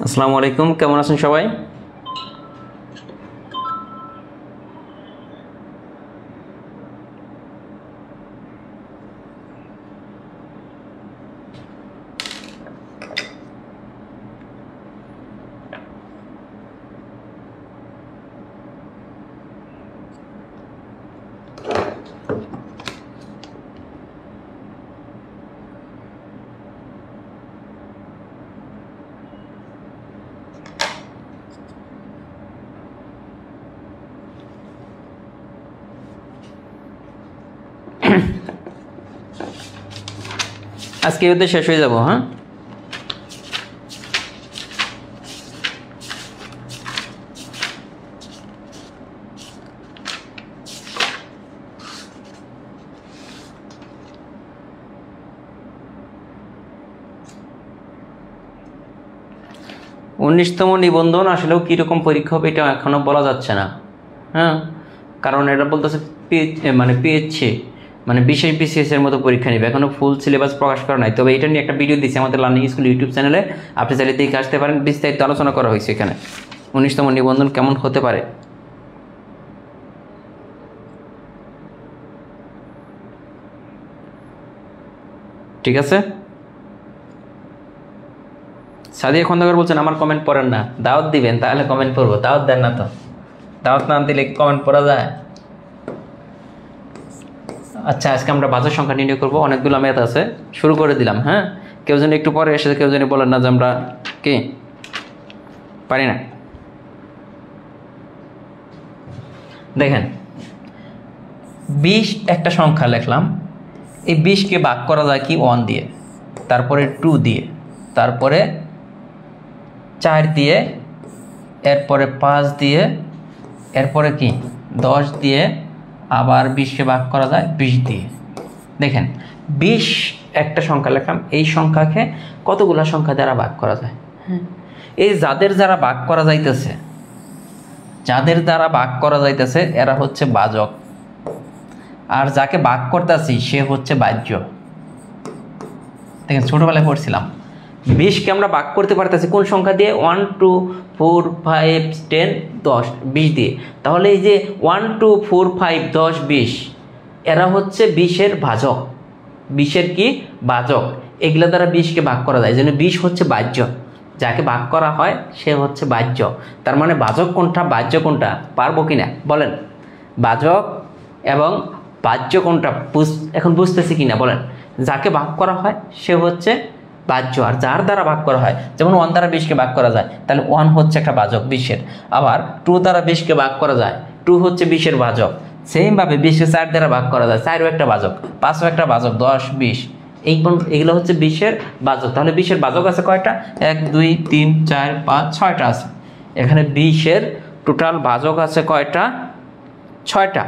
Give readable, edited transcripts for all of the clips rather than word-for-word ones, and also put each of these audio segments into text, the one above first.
আসসালামু আলাইকুম, কেমন আছেন সবাই? আজকে ওদের শেষ হয়ে যাব। হ্যাঁ, 19তম নিবন্ধন আসলেও কীরকম পরীক্ষা হবে এটা এখনও বলা যাচ্ছে না। হ্যাঁ, কারণ এটা বলতেছে পিএইচসি মানে বিশেষ বিসিএসের মতো পরীক্ষা নেবে, এখনও ফুল সিলেবাস প্রকাশ করা নাই। তবে এটা নিয়ে একটা ভিডিও দিচ্ছি আমাদের লার্নিং স্কুল ইউটিউব চ্যানেলে, আপনি চাইলে দেখে আসতে পারেন। বিস্তারিত আলোচনা করা হয়েছে এখানে 19তম নিবন্ধন কেমন হতে পারে। ঠিক আছে, সাদিয়া খন্দকার বলছেন আমার কমেন্ট পড়েন না, দাওয়াত দিবেন তাহলে কমেন্ট পড়বো, দাওয়াত দেন না তো, দাওয়াত না দিলে কমেন্ট পড়া যায়? আচ্ছা, আজকে আমরা বাজার সংখ্যা নির্ণয় করবো, অনেকগুলো ম্যাথ আছে, শুরু করে দিলাম। হ্যাঁ, কেউ যেন একটু পরে এসে কেউ যেন বলেন না যে আমরা কি পারি না। দেখেন 20 একটা সংখ্যা লিখলাম, এই 20কে ভাগ করা যায় কি 1 দিয়ে, তারপরে 2 দিয়ে, তারপরে 4 দিয়ে, এরপরে 5 দিয়ে, এরপরে কি 10 দিয়ে, আবার 20কে ভাগ করা যায় 20 দিয়ে। দেখেন 20 একটা সংখ্যা লিখলাম, এই সংখ্যাকে কতগুলো সংখ্যা দ্বারা ভাগ করা যায়। এই যাদের দ্বারা ভাগ করা যাইতেছে, যাদের দ্বারা ভাগ করা যাইতেছে এরা হচ্ছে ভাজক, আর যাকে ভাগ করতেছি সে হচ্ছে বাহ্য। দেখেন ছোটবেলায় পড়ছিলাম 20কে আমরা ভাগ করতে পারতেছি কোন সংখ্যা দিয়ে? 1 2 4 5 10 10 20 দিয়ে। তাহলে এই যে 1 2 4 5 10 20 এরা হচ্ছে 20-এর ভাজক। 20-এর কি ভাজক, এগুলা দ্বারা 20কে ভাগ করা যায়, যেন 20 হচ্ছে বাহ্য, যাকে ভাগ করা হয় সে হচ্ছে বাহ্য। তার মানে ভাজক কোনটা বাহ্য কোনটা পারবো কিনা বলেন? ভাজক এবং বাহ্য কোনটা এখন বুঝতেছি কিনা বলেন? যাকে ভাগ করা হয় সে হচ্ছে বাহ্য, আর যার দ্বারা ভাগ করা হয়, যেমন 1 দ্বারা 20কে ভাগ করা যায়, তাহলে 1 হচ্ছে একটা ভাজক 20-এর। আবার 2 দ্বারা 20কে ভাগ করা যায়, 2 হচ্ছে 20-এর ভাজক। সেমভাবে 20কে 4 দ্বারা ভাগ করা যায়, 4ও একটা ভাজক, 5ও একটা ভাজক, 10 20 এইগুলো হচ্ছে 20-এর ভাজক। তাহলে 20-এর ভাজক আছে কয়টা? 1 2 3 4 5 6টা আছে। এখানে 20-এর টোটাল ভাজক আছে কয়টা? 6টা।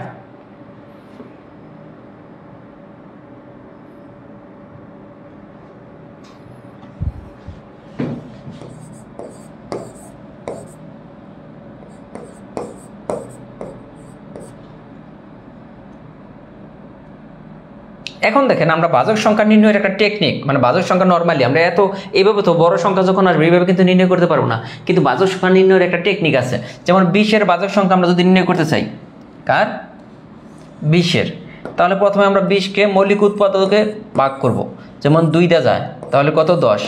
এখন দেখেন আমরা ভাজক সংখ্যা নির্ণয়ের একটা টেকনিক, মানে ভাজক সংখ্যা নরমালি আমরা এইভাবে তো বড় সংখ্যা যখন আসবে এইভাবে কিন্তু নির্ণয় করতে পারবো না, কিন্তু ভাজক সংখ্যা নির্ণয়ের একটা টেকনিক আছে। যেমন 20-এর ভাজক সংখ্যা আমরা যদি নির্ণয় করতে চাই, কার? 20-এর, তাহলে প্রথমে আমরা 20কে মৌলিক উৎপাদকে ভাগ করব। যেমন 2 দিয়ে যায় তাহলে কত? 10।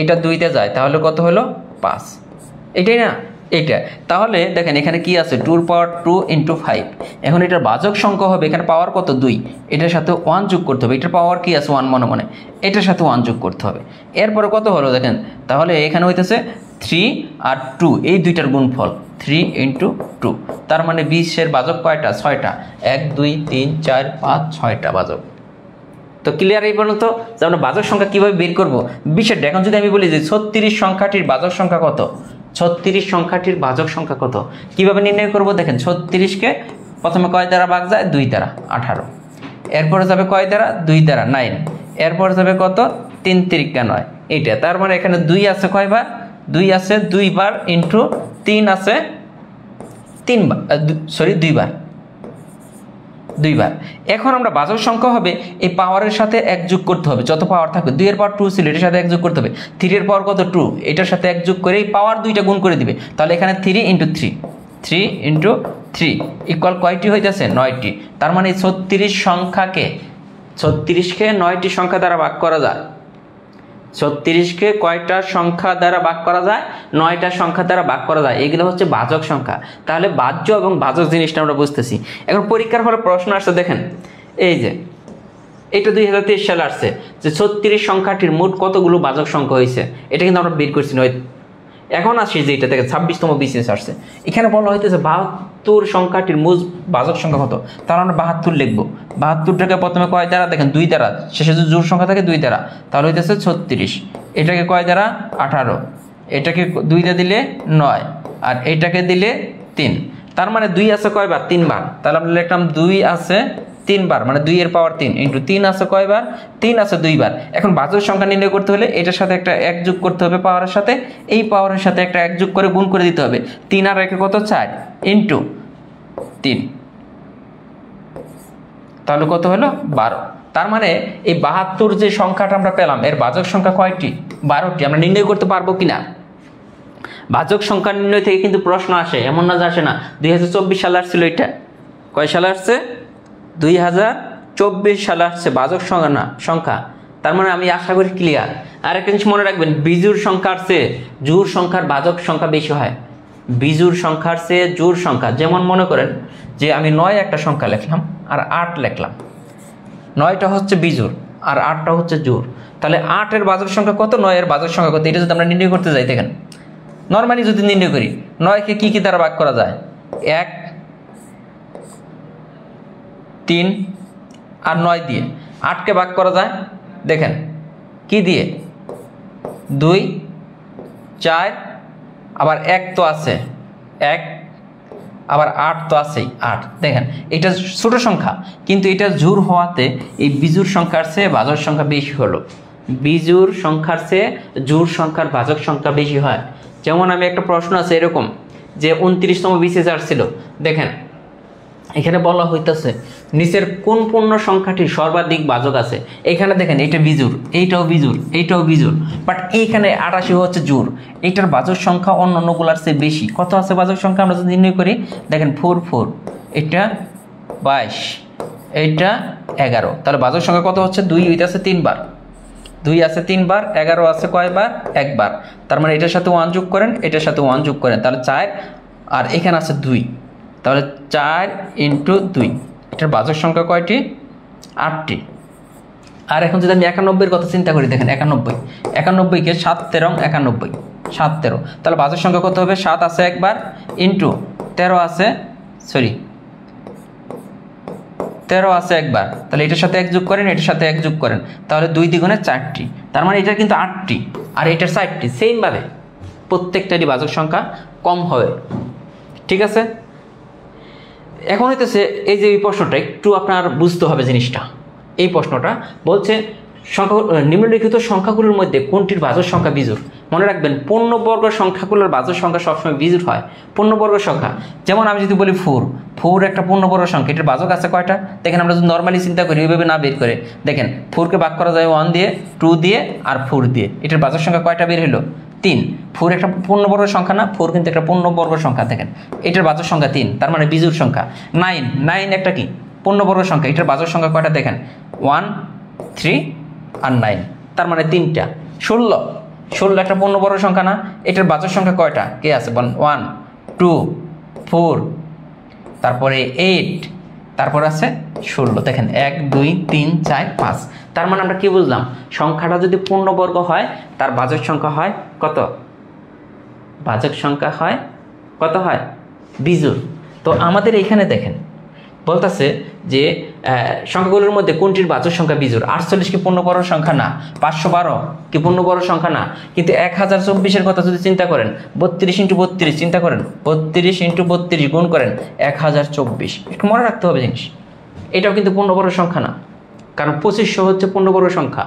এটা 2 দিয়ে যায় তাহলে কত হলো? 5। এটাই না? এইটা। তাহলে দেখেন এখানে কি আছে? 2 পাওয়ার 2 × 5। এখন এটার ভাজক সংখ্যা হবে, এখানে পাওয়ার কত? 2, এটার সাথে 1 যোগ করতে হবে। এটার পাওয়ার কি আছে? 1 মনে মনে, এটার সাথে 1 যোগ করতে হবে। এরপরে কত হলো দেখেন, তাহলে এখানে হইতেছে 3 আর 2, এই দুইটার গুণফল 3 × 2। তার মানে 20-এর ভাজক কয়টা? 6টা। 1 2 3 4 5 6টা ভাজক। তো ক্লিয়ার? এই পর্যন্ত যে আমরা ভাজক সংখ্যা কীভাবে বের করবো 20-এর। এখন যদি আমি বলি যে 36 সংখ্যাটির ভাজক সংখ্যা কত? 36 সংখ্যাটির ভাজক সংখ্যা কত? কিভাবে নির্ণয় করব দেখেন, 36কে প্রথমে কয় দ্বারা ভাগ যায়? 2 দ্বারা, 18। এরপরে যাবে কয় দ্বারা? 2 দ্বারা, 9। এরপরে যাবে কত? 3 তিরিকা 9, এইটা। তার মানে এখানে 2 আছে কয়বার? 2 আছে 2 বার, ইন্টু 3 আছে 3 বার, সরি 2 বার, 2 বার। এখন আমরা ভাজক সংখ্যা হবে এই পাওয়ারের সাথে 1 যোগ করতে হবে, যত পাওয়ার থাকবে। 2 এর পাওয়ার 2 ছিল, এটার সাথে 1 যোগ করতে হবে। 3 এর পাওয়ার কত? 2, এটার সাথে 1 যোগ করে এই পাওয়ার 2টা গুণ করে দিবে। তাহলে এখানে 3 ইন্টু 3, 3 ইন্টু 3 ইকুয়াল কয়টি হইতেছে? 9টি। তার মানে 36 সংখ্যাকে 36কে 9টি সংখ্যা দ্বারা ভাগ করা যায়। 36কে কয়টা সংখ্যা দ্বারা ভাগ করা যায়? 9টা সংখ্যা দ্বারা ভাগ করা যায়। এগুলো হচ্ছে ভাজক সংখ্যা। তাহলে ভাজ্য এবং ভাজক জিনিসটা আমরা বুঝতেছি। এখন পরীক্ষার হলে প্রশ্ন আসছে, দেখেন এই যে এটা 2023 সালে আসছে যে 36 সংখ্যাটির মোট কতগুলো ভাজক সংখ্যা হয়েছে, এটা কিন্তু আমরা বের করছি। এখন আসি যে এটা থেকে 26তম বিসিএস আসছে, এখানে বলা হইতেছে 72 সংখ্যাটির মোট ভাজক সংখ্যা কত? তাহলে আমরা 72 লিখবো। 72টাকে প্রথমে কয় দ্বারা? দেখেন 2 দ্বারা, শেষে যদি জোড় সংখ্যা থাকে 2 দ্বারা, তাহলে হইতেছে 36। এটাকে কয় দ্বারা? 18। এটাকে 2 দিয়ে দিলে 9, আর এটাকে দিলে 3। তার মানে 2 আছে কয়বার? 3 বার। তাহলে আমরা লিখলাম 2 আছে 3 বার, মানে 2 এর পাওয়ার 3 ইন্টু 3 আছে কয়বার? 3 আছে 2 বার। এখন ভাজক সংখ্যা নির্ণয় করতে হলে এটার সাথে একটা 1 যোগ করতে হবে পাওয়ারের সাথে, এই পাওয়ারের সাথে একটা 1 যোগ করে গুণ করে দিতে হবে। 3 আর 1 কত? 4 ইন্টু 3, তাহলে কত হলো? 12। তার মানে এই 72 যে সংখ্যাটা আমরা পেলাম, এর ভাজক সংখ্যা কয়টি? 12টি। আমরা নির্ণয় করতে পারবো কিনা? ভাজক সংখ্যা নির্ণয় থেকে কিন্তু প্রশ্ন আসে, এমন না যে আসে না। 2024 সালে আসছিল, এটা কয় সালে আসছে? 2024 সালে আসছে ভাজক সংখ্যা। তার মানে আমি আশা করি ক্লিয়ার। আর একটা জিনিস মনে রাখবেন, বিজোড় সংখ্যার চেয়ে জোড় সংখ্যার ভাজক সংখ্যা বেশি হয়। বিজোড় সংখ্যার চেয়ে জোড় সংখ্যা, যেমন মনে করেন যে আমি 9 একটা সংখ্যা লিখলাম আর 8 লিখলাম। 9টা হচ্ছে বিজোড় আর 8টা হচ্ছে জোড়। তাহলে 8 এর ভাজক সংখ্যা কত? 9 এর ভাজক সংখ্যা কত? এটা যদি আমরা নির্ণয় করতে যাই, দেখেন নর্মালি যদি নির্ণয় করি, 9কে কি দ্বারা ভাগ করা যায়? 1, 3 আর 9 দিয়ে। 8কে ভাগ করা যায় দেখেন কি দিয়ে? 2, 4, আবার 1 তো আছে, 1, আবার 8 তো আছেই, 8। দেখেন এটা ছোট সংখ্যা, কিন্তু এটা জোড় হওয়াতে এই বিজোড় সংখ্যার চেয়ে ভাজক সংখ্যা বেশি হলো। বিজোড় সংখ্যার চেয়ে জোড় সংখ্যার ভাজক সংখ্যা বেশি হয়। যেমন আমি একটা প্রশ্ন আছে এরকম যে 29তম বিসিএস আসছিল, দেখেন এখানে বলা হইতেছে নিচের কোন পূর্ণ সংখ্যাটির সর্বাধিক ভাজক আছে। এখানে দেখেন এটা বিজোড়, এইটাও বিজোড়, এইটাও বিজোড়, বাট এইখানে 88 হচ্ছে জোড়। এইটার ভাজক সংখ্যা অন্যান্যগুলোর চেয়ে বেশি। কত আছে ভাজক সংখ্যা আমরা যদি নির্ণয় করি? দেখেন 4, 4, এটা 22, এইটা 11। তাহলে ভাজক সংখ্যা কত হচ্ছে? 2 হইতেছে 3 বার, 2 আছে 3 বার, 11 আছে কয়বার? 1 বার। তার মানে এটার সাথে 1 যোগ করেন, এটার সাথে 1 যোগ করেন, তাহলে 4, আর এখানে আছে 2, তাহলে 4 ইন্টু 2। এটার ভাজক সংখ্যা কয়টি? 8টি। আর এখন যদি আমি 91-এর কথা চিন্তা করি, দেখেন 91কে 7, 13, 91, 7, 13। তাহলে ভাজক সংখ্যা কত হবে? 7 আছে একবার ইন্টু 13 আছে, সরি 13 আছে একবার। তাহলে এটার সাথে 1 যোগ করেন, এটার সাথে 1 যোগ করেন, তাহলে 2 দ্বিগুণে 4টি। তার মানে এটার কিন্তু 8টি আর এটার 4টি। সেমভাবে প্রত্যেকটারই ভাজক সংখ্যা কম হবে। ঠিক আছে? এখন হইতেছে এই যে এই প্রশ্নটা একটু আপনার বুঝতে হবে জিনিসটা। এই প্রশ্নটা বলছে নিম্নলিখিত সংখ্যাগুলোর মধ্যে কোনটির ভাজক সংখ্যা বিজোড়। মনে রাখবেন পূর্ণবর্গ সংখ্যাগুলোর ভাজক সংখ্যা সবসময় বিজোড় হয়। পূর্ণবর্গ সংখ্যা, যেমন আমি যদি বলি 4 একটা পূর্ণবর্গ সংখ্যা, এটার ভাজক আছে কয়টা? দেখেন আমরা যদি নর্মালি চিন্তা করি, ওইভাবে না বের করে, দেখেন 4কে ভাগ করা যায় 1 দিয়ে, 2 দিয়ে আর 4 দিয়ে। এটার ভাজক সংখ্যা কয়টা বের হলো? 3। 4 একটা পূর্ণবর্গ সংখ্যা না? 4 কিন্তু একটা পূর্ণবর্গ সংখ্যা। দেখেন এটার ভাজক সংখ্যা 3, তার মানে বিজোড় সংখ্যা। 9 একটা কি? পূর্ণবর্গ সংখ্যা। এটার ভাজক সংখ্যা কয়টা? দেখেন 1, 3 আর 9, তার মানে 3টা। 16 একটা পূর্ণবর্গ সংখ্যা না? এটার ভাজক সংখ্যা কয়টা? কে আছে বলেন? 1, 2, 4, তারপরে 8, তারপর আছে 16। দেখেন 1, 2, 3, 4, 5। তার মানে আমরা কি বুঝলাম? সংখ্যাটা যদি পূর্ণবর্গ হয় তার ভাজক সংখ্যা হয় কত? ভাজক সংখ্যা হয় কত? হয় বিজোড়। তো আমাদের এইখানে দেখেন বলতেছে যে সংখ্যাগুলোর মধ্যে কোনটির বাচক সংখ্যা বিজোড়? 48 কি পূর্ণবর্গ সংখ্যা না? 512 কি পূর্ণবর্গ সংখ্যা না? কিন্তু 1024 কথা যদি চিন্তা করেন, 32 × 32 চিন্তা করেন, 32 × 32 গুণ করেন 1024, একটু মনে রাখতে হবে জিনিস। এটাও কিন্তু পূর্ণবর্গ সংখ্যা না, কারণ 2500 হচ্ছে পূর্ণবর্গ সংখ্যা।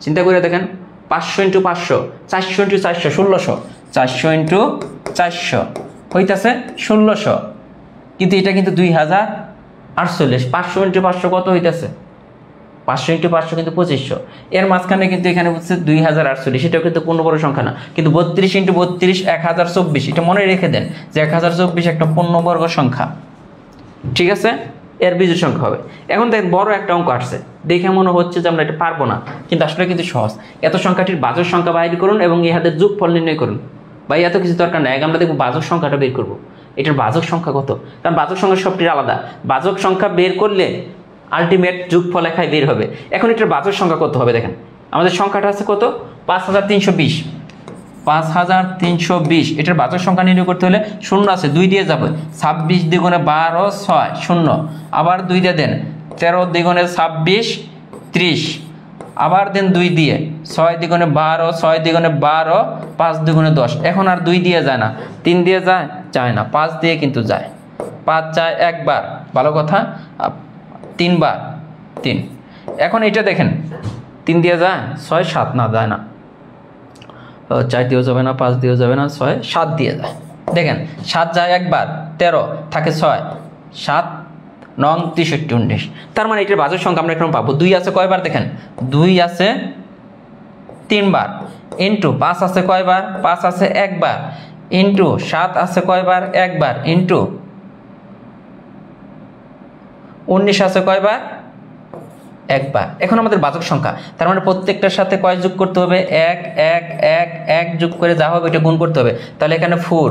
চিন্তা করে দেখেন, 500 × 500, 400 × 400 1600, 400 × 400 হইতাছে 1600, কিন্তু এটা কিন্তু 2048। 500 × 500 কত হইতাছে? 500 × 500 কিন্তু 2500। এর মাঝখানে কিন্তু এখানে বলছে 2048, এটাও কিন্তু পূর্ণবর্গ সংখ্যা না। কিন্তু 32 × 32 1024, এটা মনে রেখে দেন যে 1024 একটা পূর্ণবর্গ সংখ্যা, ঠিক আছে? এর বিজোড় সংখ্যা হবে। এখন দেখেন বড় একটা অঙ্ক আসছে, দেখে মনে হচ্ছে যে আমরা এটা পারবো না, কিন্তু আসলে কিন্তু সহজ। এত সংখ্যাটির বাচক সংখ্যা বাইর করুন এবং ইহাদের যোগফল নির্ণয় করুন। ভাই এত কিছু দরকার নাই, আগে আমরা দেখবো বাচক সংখ্যাটা বের করবো, এটার বাচক সংখ্যা কত, কারণ বাচক সংখ্যা সবটির আলাদা। বাচক সংখ্যা বের করলে আলটিমেট যোগফল একাই বের হবে। এখন এটার বাচক সংখ্যা কত হবে? দেখেন আমাদের সংখ্যাটা আছে কত? 5320। 5320, এটার বাচক সংখ্যা নির্ণয় করতে হলে শূন্য আছে, 2 দিয়ে যাবে। 26 দ্বিগুণে 12 6 0, আবার 2 দিয়ে দেন। 13 দ্বিগুণে 26 30, আবার দেন 2 দিয়ে। 6 দ্বিগুণে 12 6 দ্বিগুণে 12, 5 দ্বিগুণে 10। এখন আর 2 দিয়ে যায় না, 3 দিয়ে যায়? যায় না, 5 দিয়ে কিন্তু যায়। 5 যায় একবার, ভালো কথা, 3 বার 3। এখন এটা দেখেন, 3 দিয়ে যায়? 6 7 না, যায় না। 4 দিয়েও যাবে না, 5 দিয়েও যাবে না, 6 7 দিয়ে যায়। দেখেন 7 যায় একবার, 13 থাকে 6 7 9 63 19। তার মানে এটার বাচক সংখ্যা আমরা এখন পাবো। 2 আছে কয়বার? দেখেন 2 আছে 3 বার, ইন্টু 5 আছে কয়বার? 5 আছে একবার, ইন্টু 7 আছে কয়বার? একবার, ইন্টু 19 আছে কয়বার? একবার। এখন আমাদের বাচক সংখ্যা, তার মানে প্রত্যেকটার সাথে কয় যোগ করতে হবে? 1 1 1 1 যোগ করে যা হবে এটা গুণ করতে হবে। তাহলে এখানে 4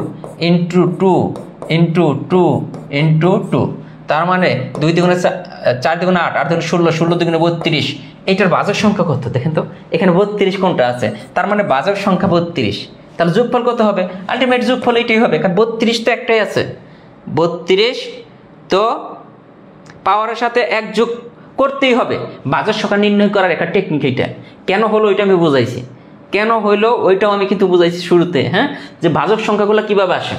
× 2 × 2 × 2, তার মানে 2 দ্বিগুণে 4 দ্বিগুণে 8 8 দ্বিগুণে 16 16 দ্বিগুণে 32। এইটার বাচক সংখ্যা কত? দেখেন তো এখানে 32 কোনটা আছে, তার মানে বাচক সংখ্যা 32। তাহলে যোগফল কত হবে? আলটিমেট যোগফল এটাই হবে, কারণ 32 তো একটাই আছে। 32 তো পাওয়ারের সাথে 1 যোগ করতেই হবে। বাচক সংখ্যা নির্ণয় করার একটা টেকনিক এইটা। কেন হলো ওইটা আমি বুঝাইছি, কেন হইলো ওইটাও আমি কিন্তু বুঝাইছি শুরুতে, হ্যাঁ, যে বাচক সংখ্যাগুলো কিভাবে আসে।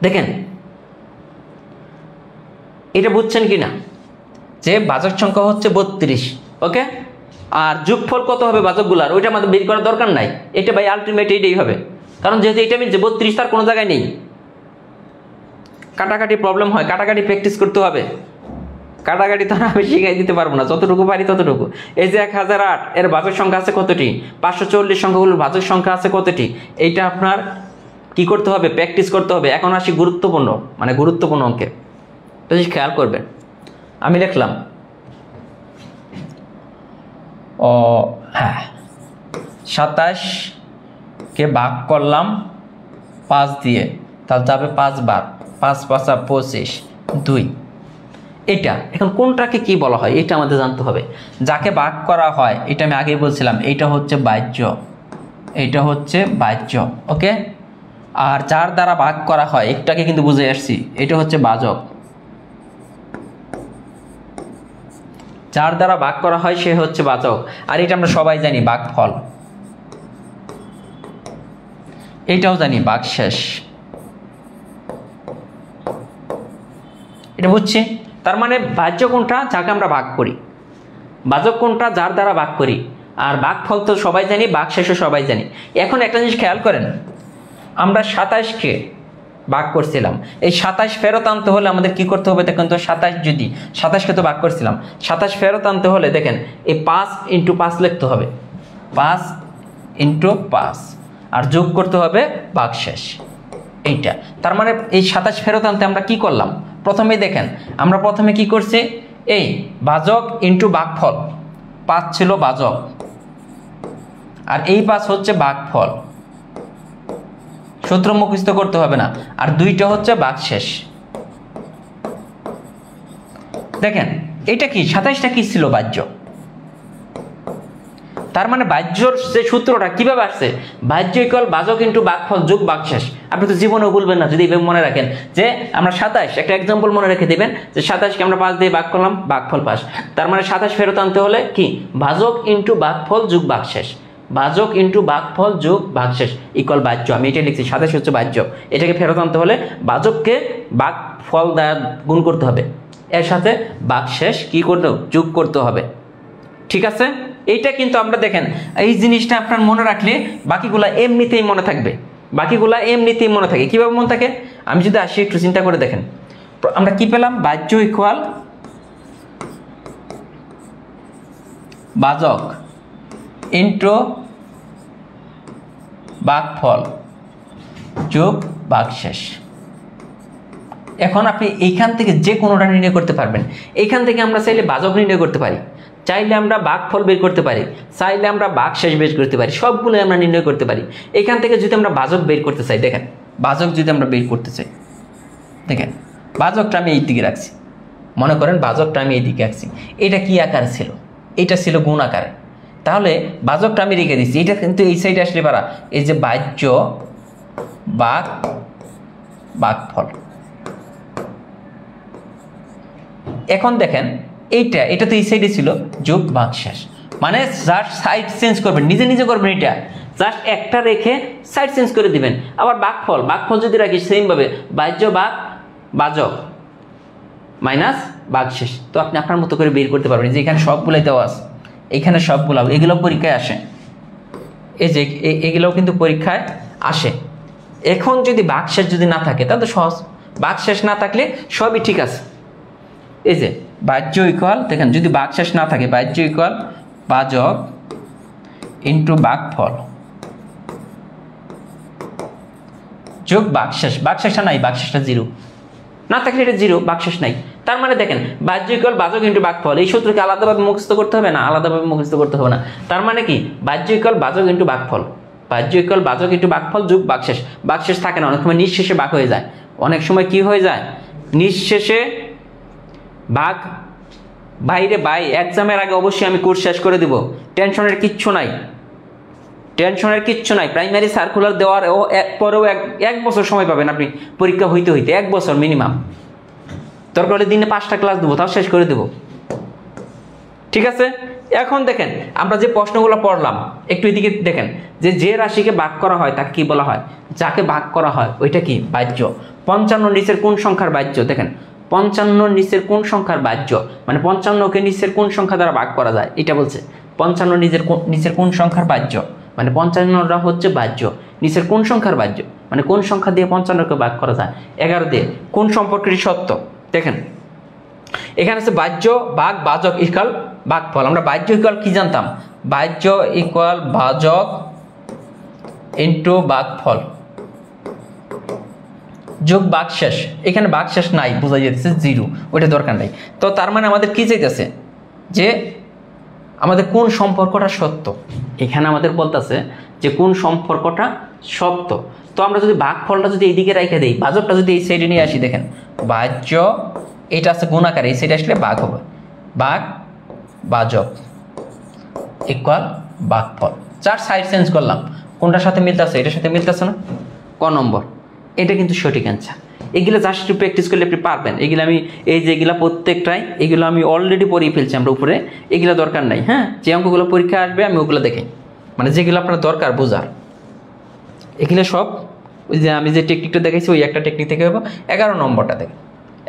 দেখেন এটা বুঝছেন কি না, যে বাচক সংখ্যা হচ্ছে 32, ওকে, আর যোগফল কত হবে বাচকগুলার, ওইটা আমাদের বের করার দরকার নাই। এটা ভাই আলটিমেট এইটাই হবে, কারণ যেহেতু এটা মিলছে 32 তার কোনো জায়গায় নেই। কাটাকাটি প্রবলেম হয়, কাটাকাটি প্র্যাকটিস করতে হবে। কাটাকাটি তো আমি শিখাই দিতে পারবো না, যতটুকু পারি ততটুকু। এই যে 1008, এর বাচক সংখ্যা আছে কতটি? 540 সংখ্যাগুলোর বাচক সংখ্যা আছে কতটি? এইটা আপনার কি করতে হবে? প্র্যাকটিস করতে হবে। এখন আসি গুরুত্বপূর্ণ, মানে গুরুত্বপূর্ণ অঙ্কে, তো খেয়াল করবেন। আমি লিখলাম হ্যাঁ 27কে ভাগ করলাম 5 দিয়ে, তাহলে যাবে 5 বার, 5 5 25 2। এটা এখন কোনটাকে কি বলা হয় এটা আমাদের জানতে হবে। যাকে ভাগ করা হয়, এটা আমি আগেই বলছিলাম, এটা হচ্ছে বাহ্য, এটা হচ্ছে বাহ্য, ওকে। আর যার দ্বারা ভাগ করা হয়, একটাকে কিন্তু বুঝে আসছি, এটা হচ্ছে বাচক। যার দ্বারা ভাগ করা হয় সে হচ্ছে বাচক। আর এটা আমরা সবাই জানি ভাগফল, এটাও জানি ভাগশেষ, এটা বুঝছি। তার মানে বাহ্য কোনটা? যাকে আমরা ভাগ করি। বাচক কোনটা? যার দ্বারা ভাগ করি। আর ভাগফল তো সবাই জানি, ভাগশেষও সবাই জানি। এখন একটা জিনিস খেয়াল করেন, আমরা 27কে ভাগ করছিলাম, এই 27 ফেরত আনতে হলে আমাদের কি করতে হবে? দেখেন তো 27, যদি 27কে তো ভাগ করছিলাম, 27 ফেরত আনতে হলে দেখেন এই 5 × 5 লিখতে হবে, 5 × 5, আর যোগ করতে হবে ভাগশেষ, এইটা। তার মানে এই 27 ফেরত আনতে আমরা কি করলাম? প্রথমেই দেখেন আমরা প্রথমে কি করছি, এই ভাজক ইন্টু ভাগফল, 5 ছিল ভাজক আর এই 5 হচ্ছে ভাগফল, সূত্র মুখস্থ করতে হবে না। আর 2টা হচ্ছে ভাগশেষ। দেখেন এটা কি, 27টা কি ছিল? বাহ্য। তার মানে বাহ্যর যে সূত্রটা কিভাবে আসছে, বাহ্য ইকুয়াল ভাজক ইন্টু ভাগফল যোগ ভাগশেষ। আপনি তো জীবনেও বলবেন না যদি এইভাবে মনে রাখেন যে আমরা 27 একটা এক্সাম্পল মনে রেখে দেবেন যে 27কে আমরা 5 দিয়ে ভাগ করলাম, ভাগফল 5। তার মানে 27 ফেরত আনতে হলে কি ভাজক ইন্টু ভাগফল যোগ ভাগশেষ, ভাজক ইন্টু ভাগফল যোগ ভাগশেষ ইকুয়াল বাহ্য। আমি এটা লিখছি 27 হচ্ছে বাহ্য। এটাকে ফেরত আনতে হলে ভাজককে ভাগফল দ্বারা গুণ করতে হবে, এর সাথে ভাগশেষ কি করতে যোগ করতে হবে। ঠিক আছে, এইটা কিন্তু আমরা দেখেন এই জিনিসটা আপনার মনে রাখলে বাকিগুলা এমনিতেই মনে থাকবে, বাকিগুলা এমনিতেই মনে থাকে। কিভাবে মনে থাকে আমি যদি আসি একটু চিন্তা করে দেখেন, আমরা কি পেলাম বাহ্য ইকুয়াল ভাজক ইন্টু ভাগফল যোগ ভাগশেষ। এখন আপনি এইখান থেকে যে কোনোটা নির্ণয় করতে পারবেন। এইখান থেকে আমরা চাইলে ভাজক নির্ণয় করতে পারি, চাইলে আমরা ভাগফল বের করতে পারি, চাইলে আমরা ভাগশেষ বের করতে পারি, সবগুলো আমরা নির্ণয় করতে পারি। এখান থেকে যদি আমরা ভাজক বের করতে চাই, দেখেন ভাজক যদি আমরা বের করতে চাই, দেখেন ভাজকটা আমি এই দিকে রাখছি, মনে করেন ভাজকটা আমি এই দিকে রাখছি। এটা কি আকার ছিল? এটা ছিল গুণ আকারে। তাহলে ভাজকটা আমি রেখে দিচ্ছি, এটা কিন্তু এই সাইডে আসলে পারা এই যে বাহ্য ভাগফল। এখন দেখেন এটা তো এই সাইডে ছিল যোগ ভাগশেষ, মানে জাস্ট সাইড চেঞ্জ করবেন, নিজে নিজে করবেন। এটা জাস্ট একটা রেখে সাইড চেঞ্জ করে দিবেন। আবার ভাগফল যদি রাখি সেম ভাবে বাহ্য ভাজক মাইনাস ভাগশেষ, তো আপনি আপনার মতো করে বের করতে পারবেন। যে এখানে সবগুলাই দেওয়া আছে, এখানে সবগুলো, এগুলো পরীক্ষায় আসে, এই যে এগুলোও কিন্তু পরীক্ষায় আসে। এখন যদি ভাগশেষ যদি না থাকে তাহলে তো সহজ, ভাগশেষ না থাকলে সবই ঠিক আছে। এই যে বাহ্য ইকুয়াল, দেখেন যদি ভাগশেষ না থাকে বাহ্য ইকুয়াল ভাজক ইন্টু ভাগফল যোগ ভাগশেষ। ভাগশেষটা নাই, ভাগশেষটা 0 না থাকলে এটা 0, ভাগশেষ নাই। তার মানে দেখেন বাহ্য ইকুয়াল ভাজক ইন্টু ভাগফল, এই সূত্রকে আলাদাভাবে মুখস্থ করতে হবে না, আলাদাভাবে মুখস্থ করতে হবে না। তার মানে কি বাহ্য ইকুয়াল ভাজক ইন্টু ভাগফল, বাহ্য ইকুয়াল ভাজক ইন্টু ভাগফল যোগ ভাগশেষ। ভাগশেষ থাকে না, অনেক সময় নিঃশেষে ভাগ হয়ে যায়, অনেক সময় কি হয়ে যায় নিঃশেষে ভাগ। বাইরে এক্সামের আগে অবশ্যই আমি কোর্স শেষ করে দিব, টেনশনের কিচ্ছু নাই, টেনশনের কিচ্ছু নাই। প্রাইমারি সার্কুলার দেওয়ার পরেও এক বছর সময় পাবেন আপনি পরীক্ষা হইতে 1 বছর মিনিমাম। দরকার হলে দিনে 5টা ক্লাস দেবো, তাও শেষ করে দেবো। ঠিক আছে, এখন দেখেন আমরা যে প্রশ্নগুলো পড়লাম একটু এদিকে দেখেন, যে রাশিকে ভাগ করা হয় তাকে কি বলা হয়? যাকে ভাগ করা হয় ওইটা কি বাহ্য। 55 নিচের কোন সংখ্যার বাহ্য? দেখেন 55 নিচের কোন সংখ্যার বাহ্য, মানে 55কে নিচের কোন সংখ্যা দ্বারা ভাগ করা যায় এটা বলছে। 55 নিচের কোন সংখ্যার বাহ্য, মানে 55টা হচ্ছে বাহ্য। নিচের কোন সংখ্যার বাহ্য, মানে কোন সংখ্যা দিয়ে 55কে ভাগ করা যায়? 11 দিয়ে। কোন সম্পর্কটি সত্য? দেখেন এখানে আছে বাহ্য ভাগ ভাজক ইকুয়াল ভাগফল। আমরা বাহ্য ইকুয়াল কি জানতাম? বাহ্য ইকুয়াল ভাজক ইন্টু ভাগফল যোগ ভাগশেষ। এখানে ভাগশেষ নাই, বোঝা যাচ্ছে 0, ওইটা দরকার নাই। তো তার মানে আমাদের কি চাইতেছে যে আমাদের কোন সম্পর্কটা সত্য। এখানে আমাদের বলতেছে যে কোন সম্পর্কটা সত্য। তো আমরা যদি ভাগফলটা যদি এইদিকে রেখে দেই, ভাজকটা যদি এই সাইডে নিয়ে আসি, দেখেন বাহ্য এটা আছে গুণাকার, এই সাইডে আসলে ভাগ হবে, ভাগ ভাজক ইকুয়াল ভাগফল। 4 সাইড চেঞ্জ করলাম, কোনটার সাথে মিলতেছে? এটার সাথে মিলতেছে না, ক নম্বর? এটা কিন্তু সঠিক অ্যান্সার। এগুলো জাস্ট একটু প্র্যাকটিস করলে আপনি পারবেন। এগুলো আমি এই যে এগুলো প্রত্যেকটাই এগুলো আমি অলরেডি পড়িয়ে ফেলছি আমরা উপরে, এগুলো দরকার নাই। হ্যাঁ, যে অঙ্কগুলো পরীক্ষা আসবে আমি ওগুলো দেখাই, মানে যেগুলো আপনার দরকার বোঝার। এগুলো সব ওই যে আমি যে টেকনিকটা দেখাইছি ওই একটা টেকনিক থেকে হবে। 11 নম্বরটা দেখেন,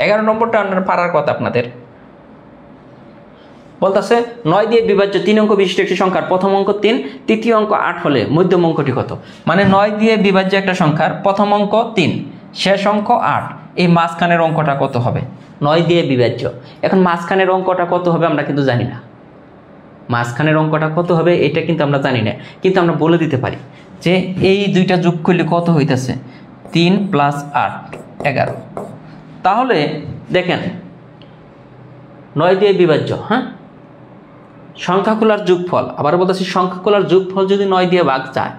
11 নম্বরটা আপনার পারার কথা আপনাদের। বলতেছে 9 দিয়ে বিভাজ্য 3 অঙ্ক বিশিষ্ট একটি সংখ্যার প্রথম অঙ্ক 3, তৃতীয় অঙ্ক 8 হলে মধ্যম অঙ্কটি কত? মানে 9 দিয়ে বিভাজ্য একটা সংখ্যার প্রথম অঙ্ক 3, শেষ অঙ্ক 8, এই মাঝখানের অঙ্কটা কত হবে? 9 দিয়ে বিভাজ্য। এখন মাঝখানের অঙ্কটা কত হবে আমরা কিন্তু জানি না, মাঝখানের অঙ্কটা কত হবে এটা কিন্তু আমরা জানি না, কিন্তু আমরা বলে দিতে পারি যে এই দুইটা যোগ করলে কত হইতেছে? 3 + 8 11। তাহলে দেখেন 9 দিয়ে বিভাজ্য, হ্যাঁ, সংখ্যাগুলোর যোগফল, আবার বলতেছি সংখ্যাগুলোর যোগফল যদি 9 দিয়ে ভাগ যায়,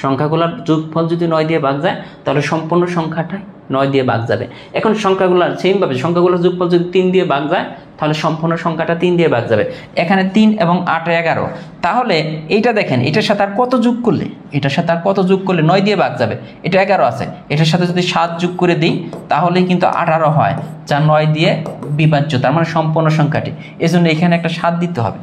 সংখ্যাগুলোর যোগফল যদি 9 দিয়ে ভাগ যায় তাহলে সম্পূর্ণ সংখ্যাটাই 9 দিয়ে ভাগ যাবে। এখন সংখ্যাগুলো সেমভাবে সংখ্যাগুলোর যোগফল যদি 3 দিয়ে ভাগ যায় তাহলে সম্পূর্ণ সংখ্যাটা 3 দিয়ে ভাগ যাবে। এখানে 3 এবং 8 11, তাহলে এইটা দেখেন এটার সাথে আর কত যোগ করলে, এটার সাথে আর কত যোগ করলে 9 দিয়ে ভাগ যাবে, এটা 11 আছে, এটার সাথে যদি 7 যোগ করে দিই তাহলেই কিন্তু 18 হয়, যা 9 দিয়ে বিভাজ্য, তার মানে সম্পূর্ণ সংখ্যাটি। এজন্য এখানে একটা 7 দিতে হবে,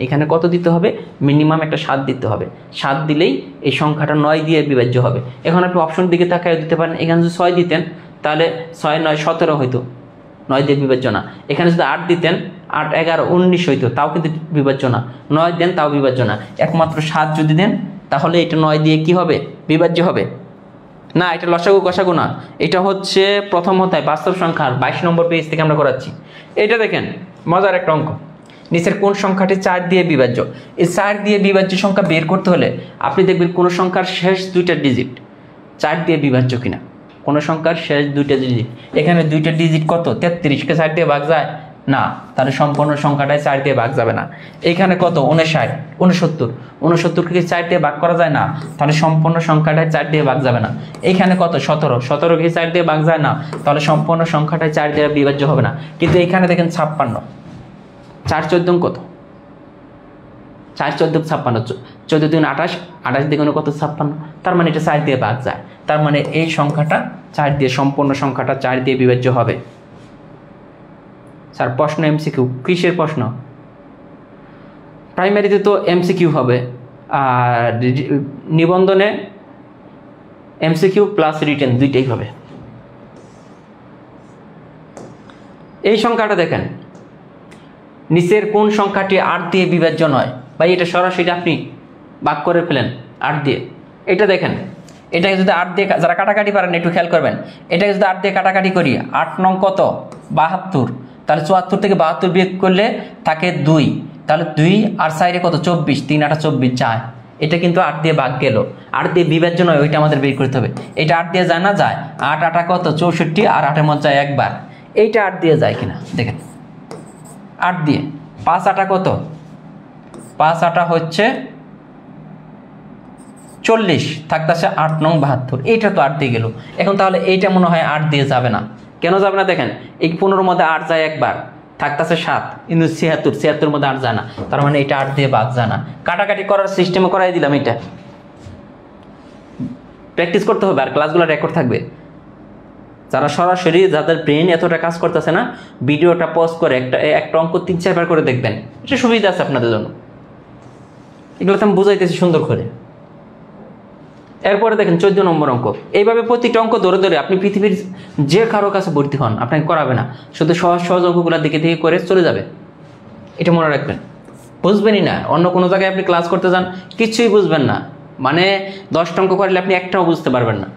এখানে কত দিতে হবে, মিনিমাম একটা 7 দিতে হবে, 7 দিলেই এই সংখ্যাটা 9 দিয়ে বিভাজ্য হবে। এখন আপনি অপশন দিকে তাকায় দিতে পারেন, এখানে যদি 6 দিতেন তাহলে 6 9 17 হইতো, 9 দিয়ে বিভাজ্য না। এখানে যদি 8 দিতেন 8 11 19 হইতো, তাও কিন্তু বিভাজ্য না। 9 দেন তাও বিভাজ্য না, একমাত্র 7 যদি দেন তাহলে এটা 9 দিয়ে কি হবে, বিভাজ্য হবে না। এটা লসাগু গসাগু না, এটা হচ্ছে প্রথম অধ্যায় বাস্তব সংখ্যার 22 নম্বর পেজ থেকে আমরা করাচ্ছি। এটা দেখেন মজার একটা অঙ্ক, নিচের কোন সংখ্যাটি 4 দিয়ে বিভাজ্য। এই 4 দিয়ে বিভাজ্য সংখ্যা বের করতে হলে আপনি দেখবেন কোন সংখ্যার শেষ 2টা ডিজিট 4 দিয়ে বিভাজ্য কিনা, কোন সংখ্যার শেষ 2টা ডিজিট। এখানে 2টা ডিজিট কত, 33 কে 4 দিয়ে ভাগ যায় না, তাহলে সম্পূর্ণ সংখ্যাটাই 4 দিয়ে ভাগ যাবে না। এখানে কত 59 69 69 কে 4 দিয়ে ভাগ করা যায় না, তাহলে সম্পূর্ণ সংখ্যাটাই 4 দিয়ে ভাগ যাবে না। এখানে কত 17 17 কে 4 দিয়ে ভাগ যায় না, তাহলে সম্পূর্ণ সংখ্যাটাই 4 দিয়ে বিভাজ্য হবে না। কিন্তু এখানে দেখেন 56, 4 14 কত, 4 14 56, 14 2 28, 28 দ্বিগুণে কত 56, তার মানে এটা 4 দিয়ে ভাগ যায়, তার মানে এই সংখ্যাটা 4 দিয়ে, সম্পূর্ণ সংখ্যাটা 4 দিয়ে বিভাজ্য হবে। স্যার প্রশ্ন এমসিকিউ, কিসের প্রশ্ন? প্রাইমারিতে তো এমসিকিউ হবে, আর নিবন্ধনে এমসিকিউ প্লাস রিটেন দুইটাই হবে। এই সংখ্যাটা দেখেন, নিচের কোন সংখ্যাটি 8 দিয়ে বিভাজ্য নয়? ভাই এটা সরাসরি আপনি ভাগ করে ফেলেন 8 দিয়ে। এটা দেখেন, এটাকে যদি 8 দিয়ে, যারা কাটাকাটি পারেন একটু খেয়াল করবেন, এটাকে যদি 8 দিয়ে কাটাকাটি করি 8 নং কত 72, তাহলে 74 থেকে 72 বিয়োগ করলে থাকে 2, তাহলে 2 আর 4 কত 24, 3 8 24 যায়। এটা কিন্তু 8 দিয়ে ভাগ গেল, 8 দিয়ে বিভাজ্য নয়, ওইটা আমাদের বের করতে হবে। এটা 8 দিয়ে যায় না, যায় 8 8 কত 64, আর 8 এর মধ্যে যায় একবার, এইটা 8 দিয়ে যায় কিনা দেখেন, 8 দিয়ে 5 8 কত, 5 8 হচ্ছে 40, থাকতেছে 8 নং 72, এইটা তো 8 দিয়ে গেল। এখন তাহলে এইটা মনে হয় 8 দিয়ে যাবে না, কেন যাবে না দেখেন, এই 15 মধ্যে 8 যায় একবার, থাকতেছে 7, কিন্তু 76 মধ্যে 8 যায় না, তার মানে এটা 8 দিয়ে ভাগ যায় না। কাটাকাটি করার সিস্টেমে করাই দিলাম, এটা প্র্যাকটিস করতে হবে, আর ক্লাসগুলো রেকর্ড থাকবে। যারা সরাসরি, যাদের ব্রেন এতটা কাজ করতেছে না, ভিডিওটা পজ করে একটা অঙ্ক 3-4 বার করে দেখবেন, এটা সুবিধা আছে আপনাদের জন্য। এগুলো তো আমি বুঝাইতেছি সুন্দর করে। এরপরে দেখেন 14 নম্বর অঙ্ক, এইভাবে প্রতিটা অঙ্ক ধরে ধরে আপনি পৃথিবীর যে কারো কাছে ভর্তি হন, আপনাকে করাবে না, শুধু সহজ সহজ অঙ্কগুলো দেখে দেখে করে চলে যাবে, এটা মনে রাখবেন। বুঝবেনই না, অন্য কোনো জায়গায় আপনি ক্লাস করতে যান কিছুই বুঝবেন না, মানে 10টা অঙ্ক করলে আপনি একটাও বুঝতে পারবেন না।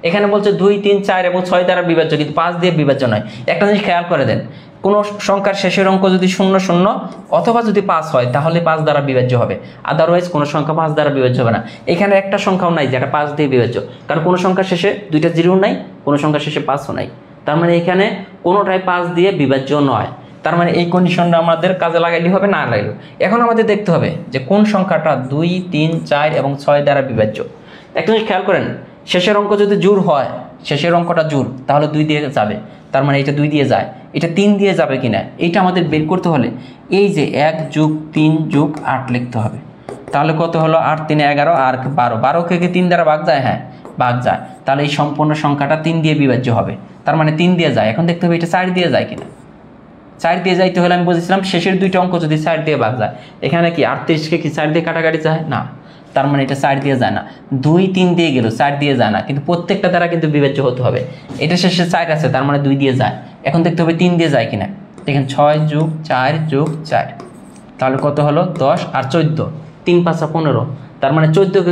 এখানে বলছে 2 3 4 এবং 6 দ্বারা বিভাজ্য, কিন্তু 5 দিয়ে বিভাজ্য নয়। একটা জিনিস খেয়াল করে দেন, কোনো সংখ্যার শেষের অঙ্ক যদি 0 0 অথবা যদি 5 হয় তাহলে 5 দ্বারা বিভাজ্য হবে, আদারওয়াইজ কোনো সংখ্যা 5 দ্বারা বিভাজ্য হবে না। এখানে একটা সংখ্যাও নাই যেটা 5 দিয়ে বিভাজ্য, কারণ কোনো সংখ্যার শেষে 2টা 0 নাই, কোনো সংখ্যার শেষে 5ও নাই, তার মানে এখানে কোনোটাই 5 দিয়ে বিভাজ্য নয়। তার মানে এই কন্ডিশনটা আমাদের কাজে লাগাইলে হবে, না লাগাইলে। এখন আমাদের দেখতে হবে যে কোন সংখ্যাটা 2 3 4 এবং 6 দ্বারা বিভাজ্য। একটা জিনিস খেয়াল করেন, শেষের অঙ্ক যদি জোড় হয়, শেষের অঙ্কটা জোড়, তাহলে 2 দিয়ে যাবে, তার মানে এটা 2 দিয়ে যায়, এটা 3 দিয়ে যাবে কিনা এইটা আমাদের বের করতে হলে এই যে 1 + 3 + 8 লিখতে হবে। তাহলে কত হলো, 8 3 11 আর 12, 12 কে 3 দ্বারা ভাগ যায়, হ্যাঁ ভাগ যায়, তাহলে এই সম্পূর্ণ সংখ্যাটা 3 দিয়ে বিভাজ্য হবে, তার মানে 3 দিয়ে যায়। এখন দেখতে হবে এটা 4 দিয়ে যায় কিনা। 4 দিয়ে যাইতে হলে আমি বলেছিলাম শেষের 2টা অঙ্ক যদি 4 দিয়ে ভাগ যায়, এখানে কি 38 কে কি 4 দিয়ে কাটাকাটি যায় না, তার মানে এটা 4 দিয়ে যায় না। 2 3 দিয়ে গেল, 4 দিয়ে যায় না, কিন্তু প্রত্যেকটা দ্বারা কিন্তু বিভাজ্য হতে হবে। এটা শেষে 4 আছে, তার মানে 2 দিয়ে যায়। এখন দেখতে হবে 3 দিয়ে যায় কিনা, দেখেন 6 + 4 + 4, তাহলে কত হলো 10 আর 14, 3 5 15, তার মানে 14 কে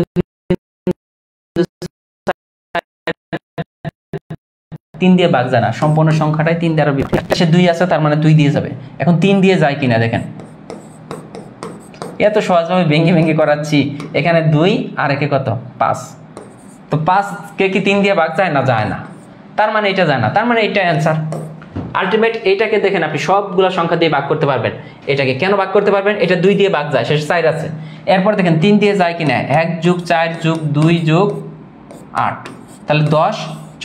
3 দিয়ে ভাগ যায় না, সম্পূর্ণ সংখ্যাটাই 3 দ্বারা বিভাজ্য। সে 2 আছে, তার মানে 2 দিয়ে যাবে। এখন 3 দিয়ে যায় কিনা দেখেন, এত সহজভাবে ভেঙে ভেঙে করাচ্ছি। এখানে 2 আর একে কত 5, তো 5 কে কি 3 দিয়ে ভাগ যায় না, যায় না, তার মানে এটা যায় না, তার মানে এটা অ্যান্সার। আলটিমেট এইটাকে দেখেন আপনি সবগুলো সংখ্যা দিয়ে ভাগ করতে পারবেন। এটাকে কেন ভাগ করতে পারবেন, এটা 2 দিয়ে ভাগ যায়, শেষে 4 আছে। এরপর দেখেন 3 দিয়ে যায় কিনা, 1 + 4 + 2 + 8, তাহলে 10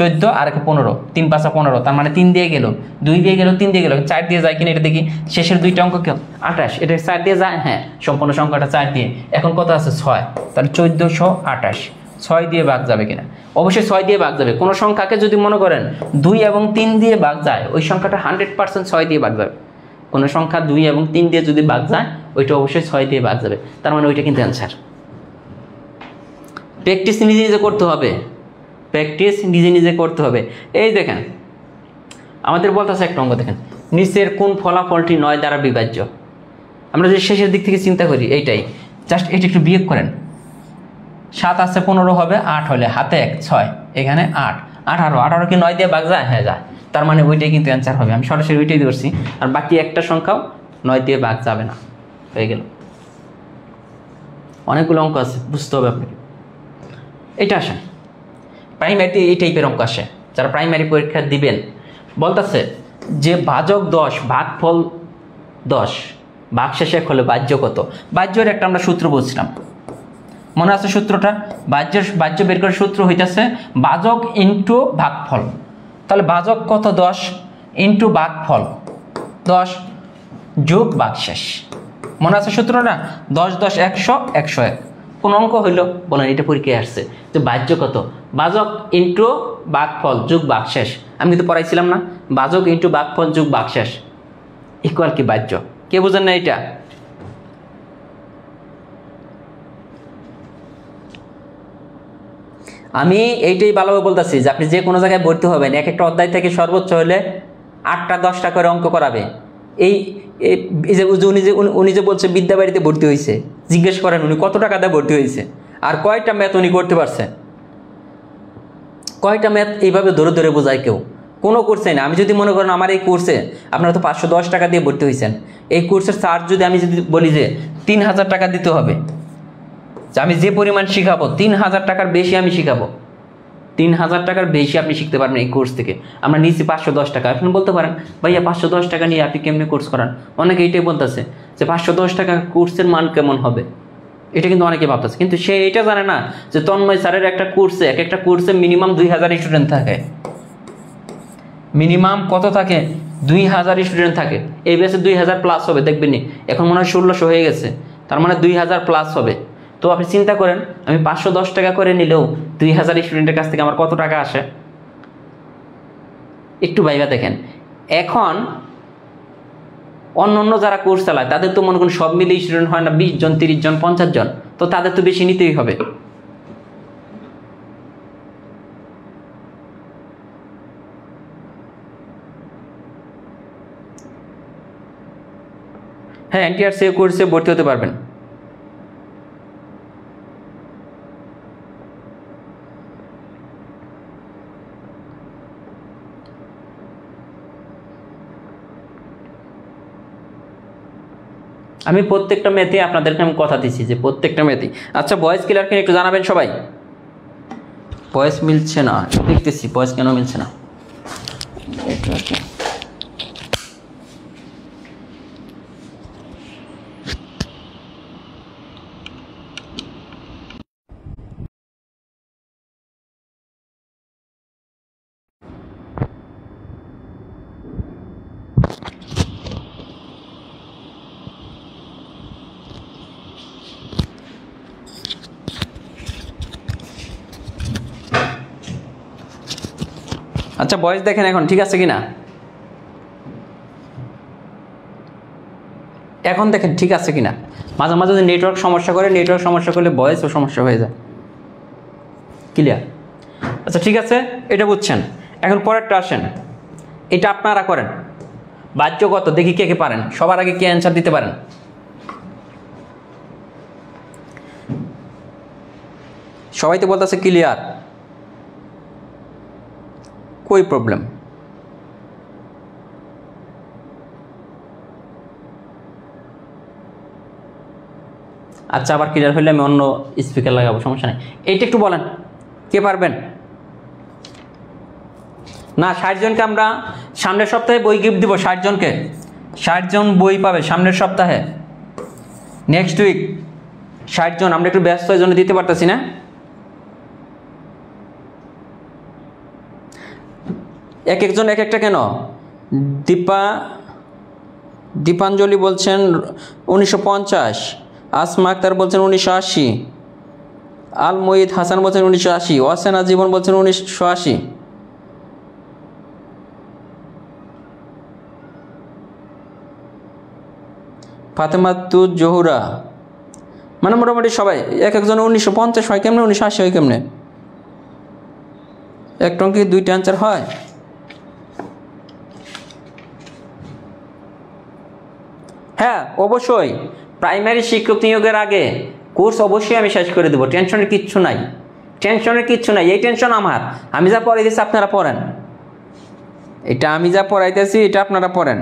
14 আর 15, 3 5 15, তার মানে 3 দিয়ে গেল, 2 দিয়ে গেল, 3 দিয়ে গেল, 4 দিয়ে যায় কিনা এটা দেখি। শেষের দুইটা অঙ্ক কি 28, এটা 4 দিয়ে যায়, হ্যাঁ সম্পূর্ণ সংখ্যাটা 4 দিয়ে। এখন কত আছে 6, তাহলে 1428, 6 দিয়ে ভাগ যাবে কিনা? অবশ্যই 6 দিয়ে ভাগ যাবে। কোনো সংখ্যাকে যদি মনে করেন 2 এবং 3 দিয়ে ভাগ যায়, ওই সংখ্যাটা 100% 6 দিয়ে ভাগ যাবে। কোনো সংখ্যা 2 এবং 3 দিয়ে যদি ভাগ যায়, ওইটা অবশ্যই 6 দিয়ে ভাগ যাবে, তার মানে ওইটা কিন্তু অ্যান্সার। প্র্যাকটিস নিজে নিজে করতে হবে, প্র্যাকটিস নিজে নিজে করতে হবে। এই দেখেন আমাদের বলতেছে একটা অঙ্ক দেখেন, নিচের কোন ফলাফলটি 9 দ্বারা বিভাজ্য? আমরা যদি শেষের দিক থেকে চিন্তা করি, এইটাই জাস্ট এটা একটু বিয়োগ করেন। 7 আছে 15 হবে, 8 হলে হাতে 1 6, এখানে 8 18, 18 কি 9 দিয়ে ভাগ যায়? হ্যাঁ যায়, তার মানে ওইটাই কিন্তু অ্যান্সার হবে। আমি সরাসরি ওইটাই ধরছি, আর বাকি একটা সংখ্যাও 9 দিয়ে ভাগ যাবে না, হয়ে গেল। অনেকগুলো অঙ্ক আছে, বুঝতে হবে আপনাকে। এটা আসে প্রাইমারিতে, এই টাইপের অঙ্ক আসে যারা প্রাইমারি পরীক্ষা দিবেন। বলতেছে যে ভাজক 10 ভাগফল 10 ভাগশেষ 1 হলে বাহ্য কত? বাহ্যের একটা আমরা সূত্র বলছিলাম, মনে আছে সূত্রটা? বাহ্য বের করার সূত্র হইতেছে ভাজক ইন্টু ভাগফল। তাহলে ভাজক কত? 10 ইন্টু ভাগফল 10 যোগ ভাগশেষ। মনে আছে সূত্রটা? 10 10 100 101। কোন অঙ্ক হইল বলেন, এটা পরীক্ষায় আসছে যে বাহ্য কত? ভাজক ইন্টু ভাগফল যোগ ভাগশেষ। আমি কিন্তু পড়াইছিলাম না, ভাজক ইন্টু ভাগফল যোগ ভাগশেষ ইকুয়াল কি বাহ্য। কে বুঝেন না এটা? আমি এইটাই ভালোভাবে বলতেছি যে আপনি যে কোনো জায়গায় ভর্তি হবেন, এক একটা অধ্যায় থেকে সর্বোচ্চ হলে 8টা 10টা করে অঙ্ক করাবে। এই যে উনি যে বলছে বিদ্যাবাড়িতে ভর্তি হয়েছে, জিজ্ঞেস করেন উনি কত টাকা দিয়ে ভর্তি হয়েছে, আর কয়টা ম্যাথ উনি করতে পারছে, কয়টা ম্যাথ এইভাবে ধরে ধরে বোঝায় কেউ? কোনো কোর্সে না। আমি যদি মনে করেন আমার এই কোর্সে আপনারা তো 510 টাকা দিয়ে ভর্তি হয়েছেন, এই কোর্সের চার্জ যদি আমি যদি বলি যে 3000 টাকা দিতে হবে, আমি যে পরিমাণ শিখাবো 3000 টাকার বেশি আমি শিখাবো, 3000 টাকার বেশি আপনি শিখতে পারবেন এই কোর্স থেকে। আমরা নিচ্ছি 510 টাকা। আপনি বলতে পারেন ভাইয়া 510 টাকা নিয়ে আপনি কেমনি কোর্স করান? অনেকে এইটাই বলতেছে যে 510 টাকা কোর্সের মান কেমন হবে, এটা কিন্তু অনেকে ভাবতেছে, কিন্তু সে এটা জানে না যে তন্ময় স্যারের একটা কোর্সে, এক একটা কোর্সে মিনিমাম 2000 স্টুডেন্ট থাকে। মিনিমাম কত থাকে? 2000 স্টুডেন্ট থাকে। এই ব্যাচে 2000 প্লাস হবে, দেখবেন এখন মনে হয় 1600 হয়ে গেছে, তার মানে 2000 প্লাস হবে। তো আপনি চিন্তা করেন আমি 510 টাকা করে নিলেও 2000 স্টুডেন্টের কাছ থেকে আমার কত টাকা আসে, একটু ভাইবা দেখেন। এখন অন্য যারা কোর্স চালায় তাদের তো মনে করুন সব মিলে স্টুডেন্ট হয় না 20 জন 30 জন 50 জন, তো তাদের তো বেশি নিতেই হবে। হ্যাঁ, এনটিআরসি কোর্সে ভর্তি হতে পারবেন। আমি প্রত্যেকটা ম্যাথে আপনাদেরকে আমি কথা দিচ্ছি যে প্রত্যেকটা ম্যাথে। আচ্ছা, ভয়েস ক্লিয়ার কিনা একটু জানাবেন সবাই। ভয়েস মিলছে না, দেখতেছি ভয়েস কেন মিলছে না। আচ্ছা, ভয়েস দেখেন এখন ঠিক আছে কিনা, এখন দেখেন ঠিক আছে কিনা। মাঝে মাঝে যদি নেটওয়ার্ক সমস্যা করলে ভয়েসও সমস্যা হয়ে যায়। ক্লিয়ার? আচ্ছা ঠিক আছে, এটা বুঝছেন। এখন পরেরটা আসেন, এটা আপনারা করেন। বাহ্য কত দেখি কে কে পারেন, সবার আগে কে অ্যান্সার দিতে পারেন। সবাই তো বলতেছে ক্লিয়ার, कोई प्रॉब्लम? আচ্ছা, আবার ক্লিয়ার হলে আমি অন্য স্পিকার লাগাবো, সমস্যা নেই। এইটা একটু বলেন কে পারবেন। না, 60 জনকে আমরা সামনের সপ্তাহে বই গিফট দিব। 60 জনকে, 60 জন বই পাবে সামনের সপ্তাহে, নেক্সট উইক 60 জন। আমরা একটু ব্যস্ত হয়ে জন্য দিতে পারতেছি না। এক একজন এক একটা কেন? দীপাঞ্জলি বলছেন 1950, আসমা আক্তার বলছেন 1980, আল মঈদ হাসান বলছেন 1980, ওয়াসেনা জীবন বলছেন 1980। ফাতেমাতুজ জহুরা, মানে মোটামুটি সবাই এক একজন 1950 হয় কেমনে, 1980 হয় কেমনে? একটা অঙ্কে 2টা অ্যান্সার হয়? হ্যাঁ অবশ্যই, প্রাইমারি শিক্ষক নিয়োগের আগে কোর্স অবশ্যই আমি শেষ করে দেবো, টেনশনের কিচ্ছু নাই, টেনশনের কিচ্ছু নাই। এই টেনশন আমার, আমি যা পড়াইতেছি আপনারা পড়েন, এটা আমি যা পড়াইতেছি এটা আপনারা পড়েন।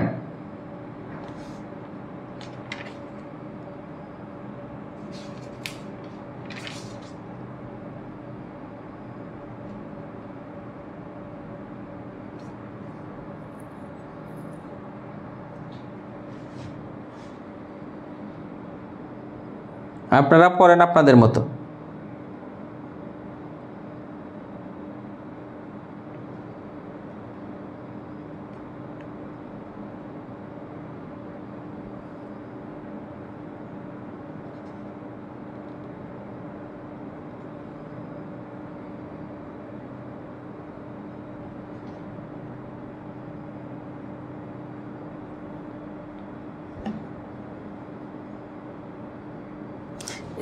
আপনারা পড়েন আপনাদের মতো।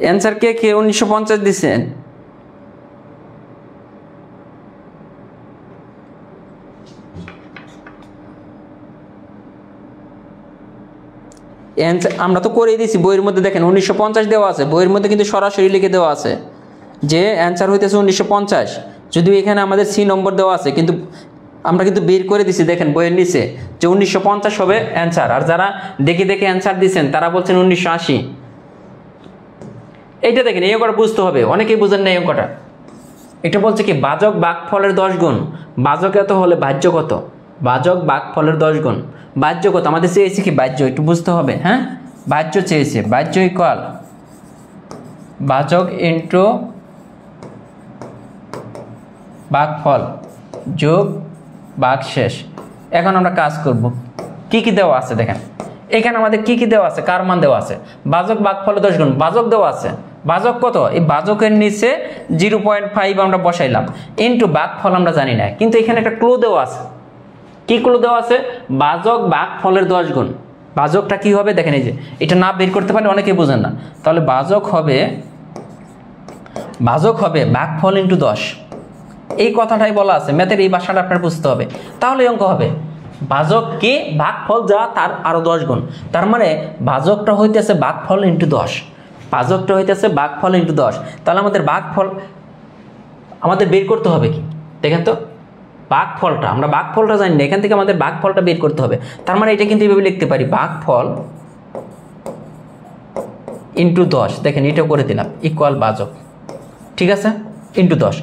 অ্যান্সার কে কে 1950 দিচ্ছেন? আমরা তো করেই দিছি, বইয়ের মধ্যে দেখেন 1950 দেওয়া আছে, বইয়ের মধ্যে কিন্তু সরাসরি লিখে দেওয়া আছে যে অ্যান্সার হইতেছে 1950, যদিও এখানে আমাদের সি নম্বর দেওয়া আছে, কিন্তু আমরা কিন্তু বের করে দিছি দেখেন বইয়ের নিচে যে 1950 হবে অ্যান্সার। আর যারা দেখে দেখে অ্যান্সার দিচ্ছেন তারা বলছেন 1980। এইটা দেখেন, এই অঙ্কটা বুঝতে হবে, অনেকেই বুঝেন না এই অঙ্কটা। এটা বলছে কি বাজক ভাগফলের 10 গুণ, বাজক এত হলে বাহ্য কত? বাজক ভাগফলের 10 গুণ, বাহ্য কত? আমাদের চেয়েছে কি বাহ্য, একটু বুঝতে হবে। হ্যাঁ বাহ্য চেয়েছে, বাহ্য ইকুয়াল বাজক ইন্টু ভাগফল যোগ ভাগশেষ। এখন আমরা কাজ করব, কি কি দেওয়া আছে দেখেন এখানে আমাদের কি কি দেওয়া আছে, কার মান দেওয়া আছে? বাজক ভাগফলের 10 গুণ, বাজক দেওয়া আছে, বাজক কত? এই বাজকের নিচে 0.5 আমরা বসাইলাম, ইন্টু ভাগফল আমরা জানি না, কিন্তু এখানে একটা ক্লু দেওয়া আছে। কি ক্লু দেওয়া আছে? বাজক ভাগফলের 10 গুণ। বাজকটা কি হবে দেখেন, এই যে এটা না বের করতে পারলে অনেকেই বোঝেন না, তাহলে বাজক হবে ভাগফল ইন্টু 10। এই কথাটাই বলা আছে, ম্যাথের এই ভাষাটা আপনার বুঝতে হবে, তাহলে অঙ্ক হবে। ভাজক কে ভাগফল যা তার আরো 10 গুণ, তার মানে ভাজকটা হইতেছে ভাগফল ইন্টু 10, ভাজকটা হইতেছে ভাগফল ইন্টু 10। তাহলে আমাদের ভাগফল আমাদের বের করতে হবে কি দেখেন তো, ভাগফলটা আমরা ভাগফলটা জানি না, এখান থেকে আমাদের ভাগফলটা বের করতে হবে। তার মানে এটা কিন্তু এইভাবে লিখতে পারি, ভাগফল ইন্টু 10, দেখেন এটা করে দিলাম ইকুয়াল ভাজক, ঠিক আছে, ইন্টু 10।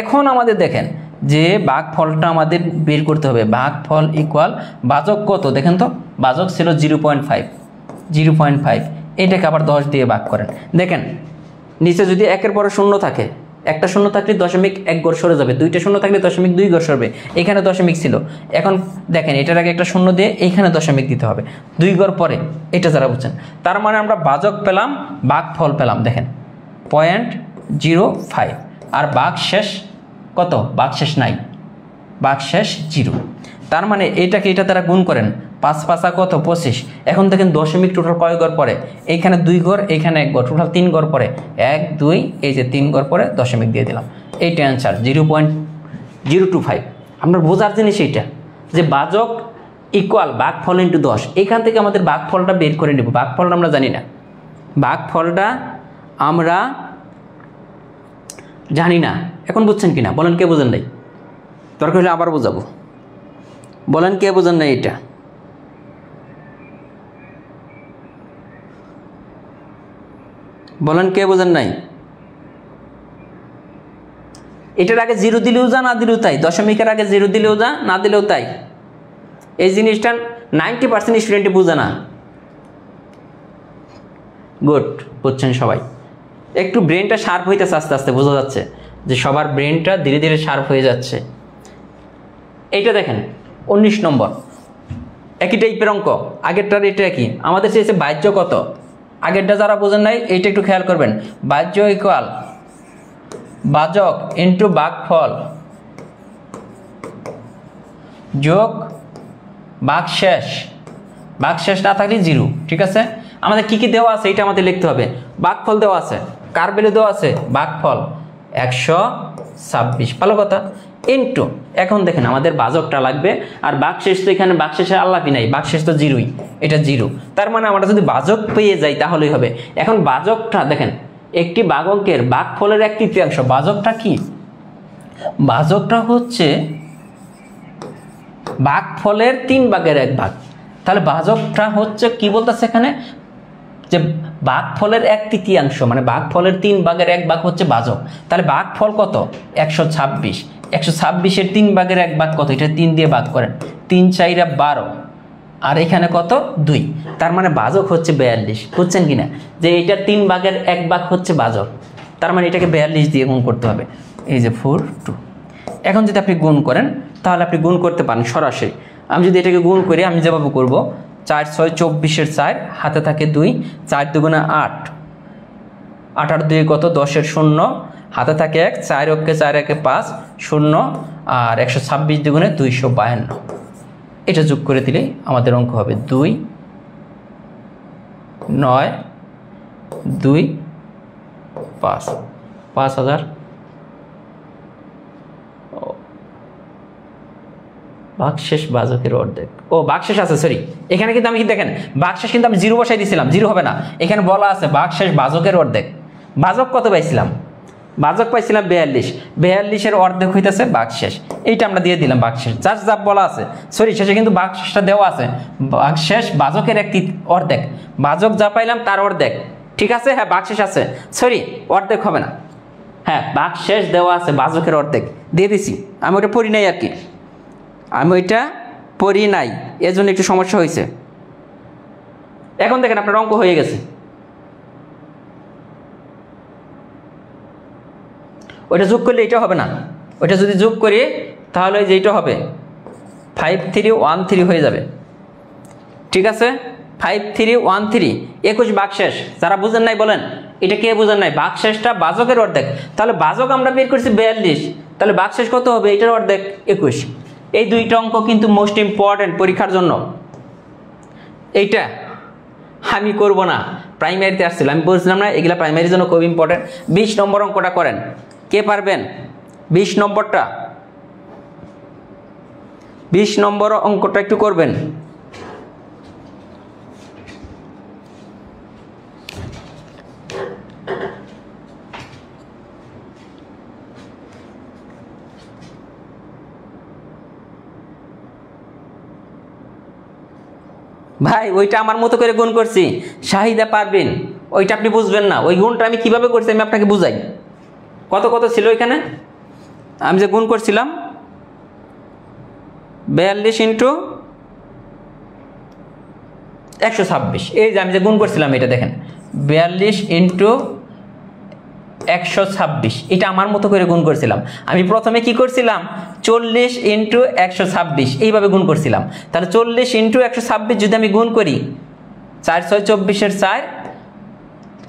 এখন আমাদের দেখেন যে ভাগফলটা আমাদের বের করতে হবে, ভাগফল ইকুয়াল ভাজক কত দেখেন তো, ভাজক ছিল 0.5, এটাকে আবার 10 দিয়ে ভাগ করেন। দেখেন নিচে যদি 1-এর পরে শূন্য থাকে, একটা শূন্য থাকলে 0.1 ঘর সরে যাবে, 2টা শূন্য থাকলে 0.2 ঘর সরবে, এখানে দশমিক ছিল। এখন দেখেন এটার আগে একটা শূন্য দিয়ে এইখানে দশমিক দিতে হবে 2 ঘর পরে, এটা যারা বুঝছেন। তার মানে আমরা ভাজক পেলাম, ভাগফল পেলাম, দেখেন 0.05, আর ভাগশেষ কত? ভাগশেষ নাই, ভাগশেষ 0। তার মানে এটাকে এটা তারা গুণ করেন, 5 5 কত? 25। এখন দেখেন দশমিক টোটাল কয় ঘর পরে? এইখানে 2 ঘর, এইখানে 1 ঘর, টোটাল 3 ঘর পরে, 1 2, এই যে 3 ঘর পরে দশমিক দিয়ে দিলাম। এইটা অ্যান্সার 0.025। আমরা বোঝার জিনিস এইটা যে ভাজক ইকুয়াল ভাগফল ইন্টু 10, এখান থেকে আমাদের ভাগফলটা বের করে নেব। ভাগফলটা আমরা জানি না, ভাগফলটা আমরা জানি না। এখন বুঝছেন কিনা বলেন, কে বোঝেন নাই? দরকার হলে আবার বোঝাবো, বলেন কে বোঝেন নাই এটা? বলেন কে বোঝেন নাই? এটার আগে 0 দিলেও যা, না দিলেও তাই, দশমিকের আগে 0 দিলেও যা, না দিলেও তাই। এই জিনিসটা 90% স্টুডেন্টে বোঝে না। গুড, বুঝছেন সবাই? একটু ব্রেনটা শার্প হইতেছে আস্তে আস্তে, বোঝা যাচ্ছে যে সবার ব্রেনটা ধীরে ধীরে শার্প হয়ে যাচ্ছে। এইটা দেখেন 19 নম্বর, একই টাইপের অঙ্ক, আগেরটার এটা কি আমাদের চেয়েছে বাহ্য কত। আগেরটা যারা বোঝেন নাই এইটা একটু খেয়াল করবেন, বাহ্য ইকুয়াল ভাজক ইন্টু ভাগফল যোগ ভাগশেষ, ভাগশেষ না থাকলে 0। ঠিক আছে, আমাদের কি কি দেওয়া আছে এটা আমাদের লিখতে হবে। ভাগফল দেওয়া আছে, কার ভ্যালু দেওয়া আছে, ভাগফল 126, ভালো কথা, ইন্টু এখন দেখেন আমাদের ভাজকটা লাগবে, আর ভাগশেষ তো এখানে ভাগশেষের আল্লাপি নাই, ভাগশেষ তো 0ই, এটা 0। তার মানে আমরা যদি ভাজক পেয়ে যাই তাহলেই হবে। এখন ভাজকটা দেখেন, একটি ভাগকের ভাগফলের 1/3, ভাজকটা কি, ভাজকটা হচ্ছে ভাগফলের 3/1 তাহলে ভাজকটা হচ্ছে কি বলতেছে এখানে, যে ভাগফলের 1/3, মানে ভাগফলের 3/1 হচ্ছে ভাজক। তাহলে ভাগফল কত, 126, 126-এর 3/1 কত, এটা 3 দিয়ে ভাগ করেন, 3 4 12, আর এখানে কত 2, তার মানে ভাজক হচ্ছে 42। বুঝছেন কিনা, যে এটা 3/1 হচ্ছে ভাজক, তার মানে এটাকে 42 দিয়ে গুণ করতে হবে। এই যে 4 2, এখন যদি আপনি গুণ করেন তাহলে আপনি গুণ করতে পারেন সরাসরি। আমি যদি এটাকে গুণ করি, আমি যেভাবে করব, 4 6 24-এর 4, হাতে থাকে 2, 4 2 8, 8 আর 2 কত, 10-এর 0, হাতে থাকে 1, 4 ওকে 4 1 5 0, আর 126 2 252। এটা যোগ করে দিলে আমাদের অঙ্ক হবে 2 9 2 5, 5000। ভাগশেষ ভাজকের অর্ধেক, ও ভাগশেষ আছে, সরি এখানে কিন্তু আমি দেখেন ভাগশেষ কিন্তু আমি 0 বসাই দিয়েছিলাম, 0 হবে না, এখানে বলা আছে ভাগশেষ ভাজকের অর্ধেক। ভাজক কত পাইছিলাম, ভাজক পাইছিলাম 42, 42-এর অর্ধেক হইতেছে ভাগশেষ, এইটা আমরা দিয়ে দিলাম ভাগশেষ, জাস্ট যা বলা আছে, সরি শেষে কিন্তু ভাগশেষটা দেওয়া আছে, ভাগশেষ ভাজকের 1/3, ভাজক যা পাইলাম তার অর্ধেক। ঠিক আছে, হ্যাঁ ভাগশেষ আছে, সরি অর্ধেক হবে না, হ্যাঁ ভাগশেষ দেওয়া আছে, ভাজকের অর্ধেক দিয়ে দিছি। আমি ওটা পড়ি নাই আর কি, আমি ওইটা পড়ি নাই, এর জন্য একটু সমস্যা হয়েছে। এখন দেখেন আপনার অঙ্ক হয়ে গেছে। ওইটা যোগ করলে এটা হবে না, ওইটা যদি যোগ করি তাহলে যেটা হবে 5313 হয়ে যাবে। ঠিক আছে, 5313, 21 ভাগশেষ। যারা বুঝেন নাই বলেন, এটা কে বুঝেন নাই, ভাগশেষটা ভাজকের অর্ধেক, তাহলে ভাজক আমরা বের করছি 42, তাহলে ভাগশেষ কত হবে, এটার অর্ধেক 21। এই দুইটা অঙ্ক কিন্তু মোস্ট ইম্পর্টেন্ট পরীক্ষার জন্য। এইটা আমি করব না, প্রাইমারিতে আসছিল, আমি বলছিলাম না এগুলা প্রাইমারির জন্য খুব ইম্পর্টেন্ট। 20 নম্বর অঙ্কটা করেন, কে পারবেন 20 নম্বরটা, 20 নম্বর অঙ্কটা একটু করবেন। ভাই ওইটা আমার মতো করে গুণ করছি, শাহিদা পারবেন, ওইটা আপনি বুঝবেন না, ওই গুণটা আমি কিভাবে করছি আমি আপনাকে বুঝাই। কত কত ছিল এখানে, আমি যে গুণ করছিলাম 42 ইন্টু 126, এই যে আমি যে গুণ করছিলাম এটা দেখেন 42 ইন্টু 126, এটা আমার মতো করে গুণ করছিলাম। আমি প্রথমে কি করছিলাম 40 ইন্টু 126 এইভাবে গুণ করছিলাম। তাহলে 40 ইন্টু 126 যদি আমি গুণ করি, 4 6 24-এর 4,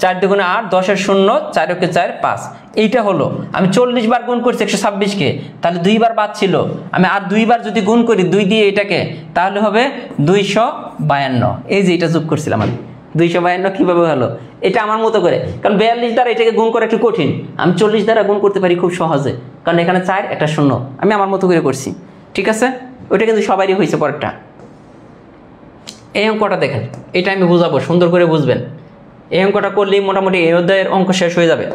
4 2 8, 10-এর 0, 4 ওকে 4 5, এইটা হলো। আমি 40 বার গুণ করছি 126-কে, তাহলে 2 বার বাদ ছিল, আমি আর 2 বার যদি গুণ করি 2 দিয়ে এটাকে, তাহলে হবে 252। এই যে এটা যোগ করছিলাম আমি, 252 কিভাবে হলো, এটা আমার মতো করে, কারণ 42 দ্বারা এটাকে গুণ করা একটু কঠিন, আমি 40 দ্বারা গুণ করতে পারি খুব সহজে, কারণ এখানে 4 একটা 0, আমি আমার মতো করে করছি। ঠিক আছে, ওইটা কিন্তু সবারই হয়েছে পরেরটা। এই অঙ্কটা দেখেন, এটা আমি বুঝাবো, সুন্দর করে বুঝবেন। এই অঙ্কটা করলেই মোটামুটি এই অধ্যায়ের অঙ্ক শেষ হয়ে যাবে,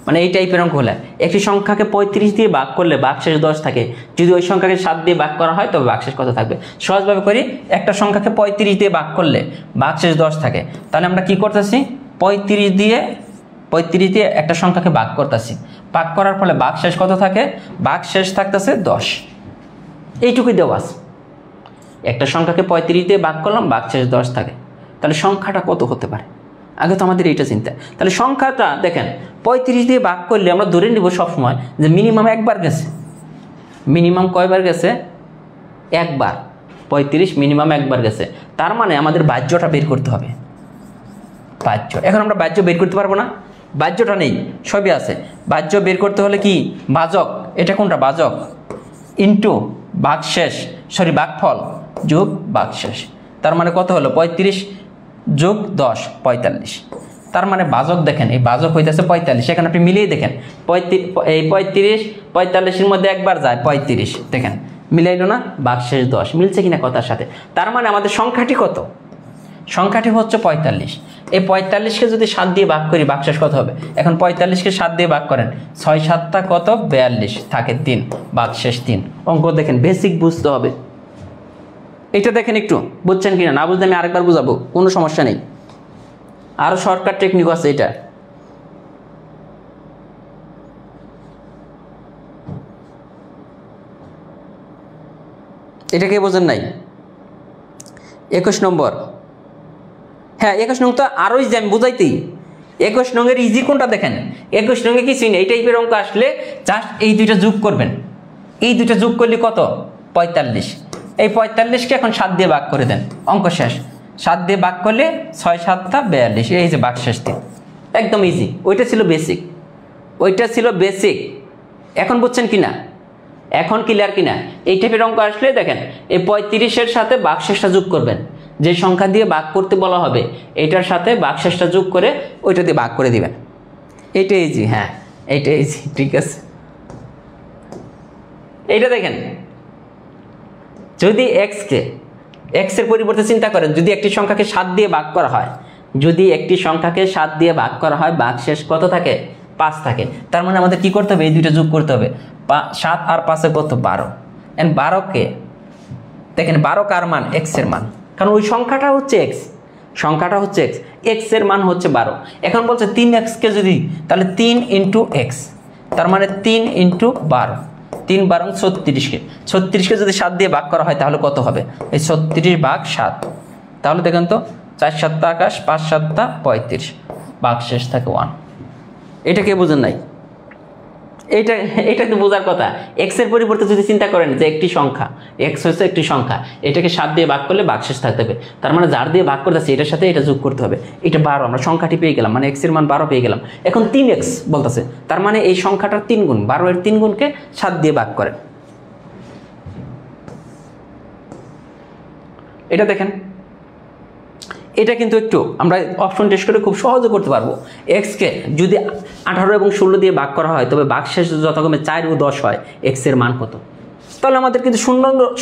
মানে এই টাইপের অঙ্ক হলে। একটি সংখ্যাকে 35 দিয়ে ভাগ করলে ভাগশেষ 10 থাকে, যদি ওই সংখ্যাকে 7 দিয়ে ভাগ করা হয় তবে ভাগশেষ কত থাকবে। সহজভাবে করি, একটা সংখ্যাকে 35 দিয়ে ভাগ করলে ভাগশেষ 10 থাকে, তাহলে আমরা কি করতেছি 35 দিয়ে একটা সংখ্যাকে ভাগ করতেছি, ভাগ করার ফলে ভাগশেষ কত থাকে, ভাগশেষ থাকতেছে 10, এইটুকুই দেওয়া আছে। একটা সংখ্যাকে 35 দিয়ে ভাগ করলাম, ভাগশেষ 10 থাকে, তাহলে সংখ্যাটা কত হতে পারে, আগে তো আমাদের এইটা চিন্তা। তাহলে সংখ্যাটা দেখেন 35 দিয়ে ভাগ করলে আমরা ধরে নিব সবসময় যে মিনিমাম একবার গেছে। মিনিমাম কয়বার গেছে, একবার, 35 মিনিমাম একবার গেছে। তার মানে আমাদের বাহ্যটা বের করতে হবে, বাহ্য। এখন আমরা বাহ্য বের করতে পারবো না, বাহ্যটা নেই, সবই আছে। বাহ্য বের করতে হলে কি, ভাজক, এটা কোনটা ভাজক, ইন্টু ভাগশেষ, সরি ভাগফল যোগ ভাগশেষ। তার মানে কত হলো, 35 যোগ 10 45। তার মানে ভাজক দেখেন, এই ভাজক হইতেছে 45। এখানে আপনি মিলিয়ে দেখেন, 35 45-এর মধ্যে একবার যায় 35, দেখেন মিলাইলো না, ভাগশেষ 10, মিলছে কিনা কথার সাথে। তার মানে আমাদের সংখ্যাটি কত, সংখ্যাটি হচ্ছে 45। এই 45কে যদি 7 দিয়ে ভাগ করি, ভাগশেষ কত হবে? এখন 45কে 7 দিয়ে ভাগ করেন, 6 7 কত, 42, থাকে 3, ভাগশেষ 3। অঙ্ক দেখেন, বেসিক বুঝতে হবে। এটা দেখেন একটু বুঝছেন কিনা, না বুঝলে আমি আরেকবার বুঝাবো, কোনো সমস্যা নেই। আরো শর্টকাট টেকনিক আছে এটা। এটা কে বোঝেন নাই? 21 নম্বর, হ্যাঁ 21 নং তো আরো ইজি, আমি বুঝাইতেই। 21 নংয়ের ইজি কোনটা দেখেন, 21 নংয়ে কিছুই নেই। এই টাইপের অঙ্ক আসলে জাস্ট এই দুইটা যোগ করবেন, এই দুইটা যোগ করলে কত, 45। এই 45কে এখন 7 দিয়ে ভাগ করে দেন, অঙ্ক শেষ। 7 দিয়ে ভাগ করলে 6 7 42, এই যে ভাগশেষ 3, একদম ইজি। ওইটা ছিল বেসিক, ওইটা ছিল বেসিক। এখন বুঝছেন কিনা, এখন ক্লিয়ার কিনা? এই টাইপের অঙ্ক আসলে দেখেন, এই 35-এর সাথে ভাগশেষটা যোগ করবেন, যে সংখ্যা দিয়ে ভাগ করতে বলা হবে এটার সাথে ভাগশেষটা যোগ করে ওইটা দিয়ে ভাগ করে দিবেন। এইটা ইজি, হ্যাঁ এইটা ইজি, ঠিক আছে। এইটা দেখেন, যদি এক্স এর পরিবর্তে চিন্তা করেন, যদি একটি সংখ্যাকে 7 দিয়ে ভাগ করা হয়, যদি একটি সংখ্যাকে 7 দিয়ে ভাগ করা হয়, ভাগশেষ কত থাকে, 5 থাকে। তার মানে আমাদের কি করতে হবে, এই দুইটা যোগ করতে হবে। 7 আর 5 কত, 12। এন্ড 12কে দেখেন, 12 কার মান, এক্স এর মান, কারণ ওই সংখ্যাটা হচ্ছে এক্স, সংখ্যাটা হচ্ছে এক্স, এক্স এর মান হচ্ছে 12। এখন বলছে 3x-কে যদি, তাহলে 3 ইন্টু এক্স, তার মানে 3 ইন্টু 12, 3 12 36কে, 36কে যদি 7 দিয়ে ভাগ করা হয় তাহলে কত হবে, এই 36 ভাগ 7। তাহলে দেখেন তো, 4 7 21, 5 7 35, ভাগশেষ থাকে 1। এটা কে বুঝেন নাই? এটা তো বোঝার কথা। এক্স এর পরিবর্তে যদি চিন্তা করেন যে একটি সংখ্যা, এক্স হচ্ছে একটি সংখ্যা, এটাকে 7 দিয়ে ভাগ করলে ভাগশেষ থাকতে হবে। তার মানে যার দিয়ে ভাগ করতেছে এটার সাথে এটা যোগ করতে হবে। এটা 12, আমরা সংখ্যাটি পেয়ে গেলাম, মানে এক্স এর মান 12 পেয়ে গেলাম। এখন 3x বলতেছে, তার মানে এই সংখ্যাটার 3 গুণ, 12 এর 3 গুণকে 7 দিয়ে ভাগ করেন। এটা দেখেন, এটা কিন্তু একটু আমরা অপশন টেস্ট করে খুব সহজে করতে পারবো। এক্সকে যদি 18 এবং 16 দিয়ে ভাগ করা হয়, তবে ভাগশেষ যথাক্রমে 4 ও 10 হয়, এক্স এর মান কত? তাহলে আমাদের কিন্তু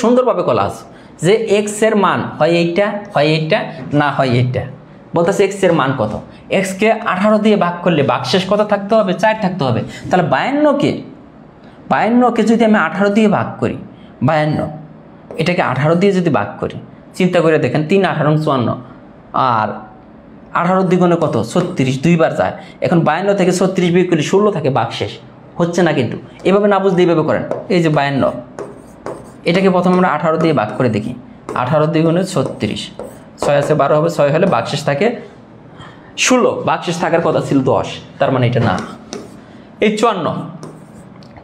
সুন্দরভাবে কলা আছে যে এক্স এর মান হয় এইটা, হয় এইটা, না হয় এইটা। বলতেছে এক্স এর মান কত, এক্সকে 18 দিয়ে ভাগ করলে ভাগশেষ কত থাকতে হবে, 4 থাকতে হবে। তাহলে 52কে যদি আমি 18 দিয়ে ভাগ করি, 52 এটাকে 18 দিয়ে যদি ভাগ করি, চিন্তা করে দেখেন, 3 18 54, আর 18 দ্বিগুণে কত, 36, দুইবার যায়। এখন 52 থেকে 36 বিয়োগ করলে 16 থাকে, ভাগশেষ হচ্ছে না। কিন্তু এভাবে না বুঝতে এইভাবে করেন, এই যে 52, এটাকে প্রথমে আমরা 18 দিয়ে ভাগ করে দেখি, 18 দ্বিগুণে 36, 6 আছে 12 হবে, 6 হলে ভাগশেষ থাকে 16, ভাগশেষ থাকার কথা ছিল 10, তার মানে এটা না। এই 54,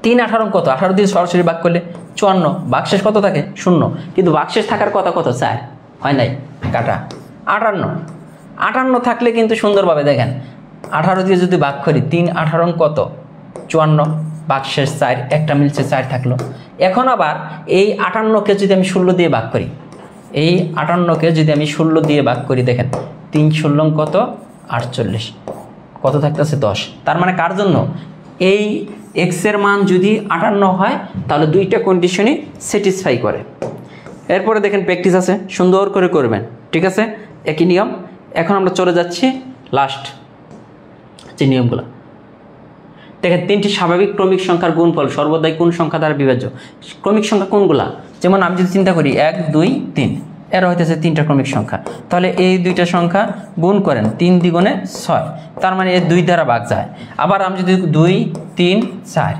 3 18 কত, 18 দিয়ে সরাসরি ভাগ করলে 54, ভাগশেষ কত থাকে, 0, কিন্তু ভাগশেষ থাকার কথা কত, 4, হয় নাই, কাটা। 58 থাকলে কিন্তু সুন্দরভাবে দেখেন, 18 দিয়ে যদি ভাগ করি, 3 18 কত, 54, ভাগশেষ 4, একটা মিলছে 4 থাকলো। এখন আবার এই 58কে যদি আমি 16 দিয়ে ভাগ করি, এই 58কে যদি আমি 16 দিয়ে ভাগ করি, দেখেন 3 16 কত, 48, কত থাকতেছে, 10। তার মানে কার জন্য, এই এক্স এর মান যদি 58 হয়, তাহলে দুইটা কন্ডিশনই স্যাটিসফাই করে। এরপরে দেখেন প্র্যাকটিস আছে, সুন্দর করে করবেন, ঠিক আছে, একই নিয়ম। এখন আমরা চলে যাচ্ছি লাস্ট যে নিয়মগুলো। দেখেন, 3টি স্বাভাবিক ক্রমিক সংখ্যার গুণফল সর্বদাই কোন সংখ্যা দ্বারা বিভাজ্য? ক্রমিক সংখ্যা কোনগুলা? যেমন আমি যদি চিন্তা করি 1 2 3, এর হইতেছে 3টা ক্রমিক সংখ্যা, তাহলে এই দুইটা সংখ্যা গুণ করেন, 3 দ্বিগুণে 6, তার মানে এর 2 দ্বারা ভাগ যায়। আবার আমি যদি 2 3 4,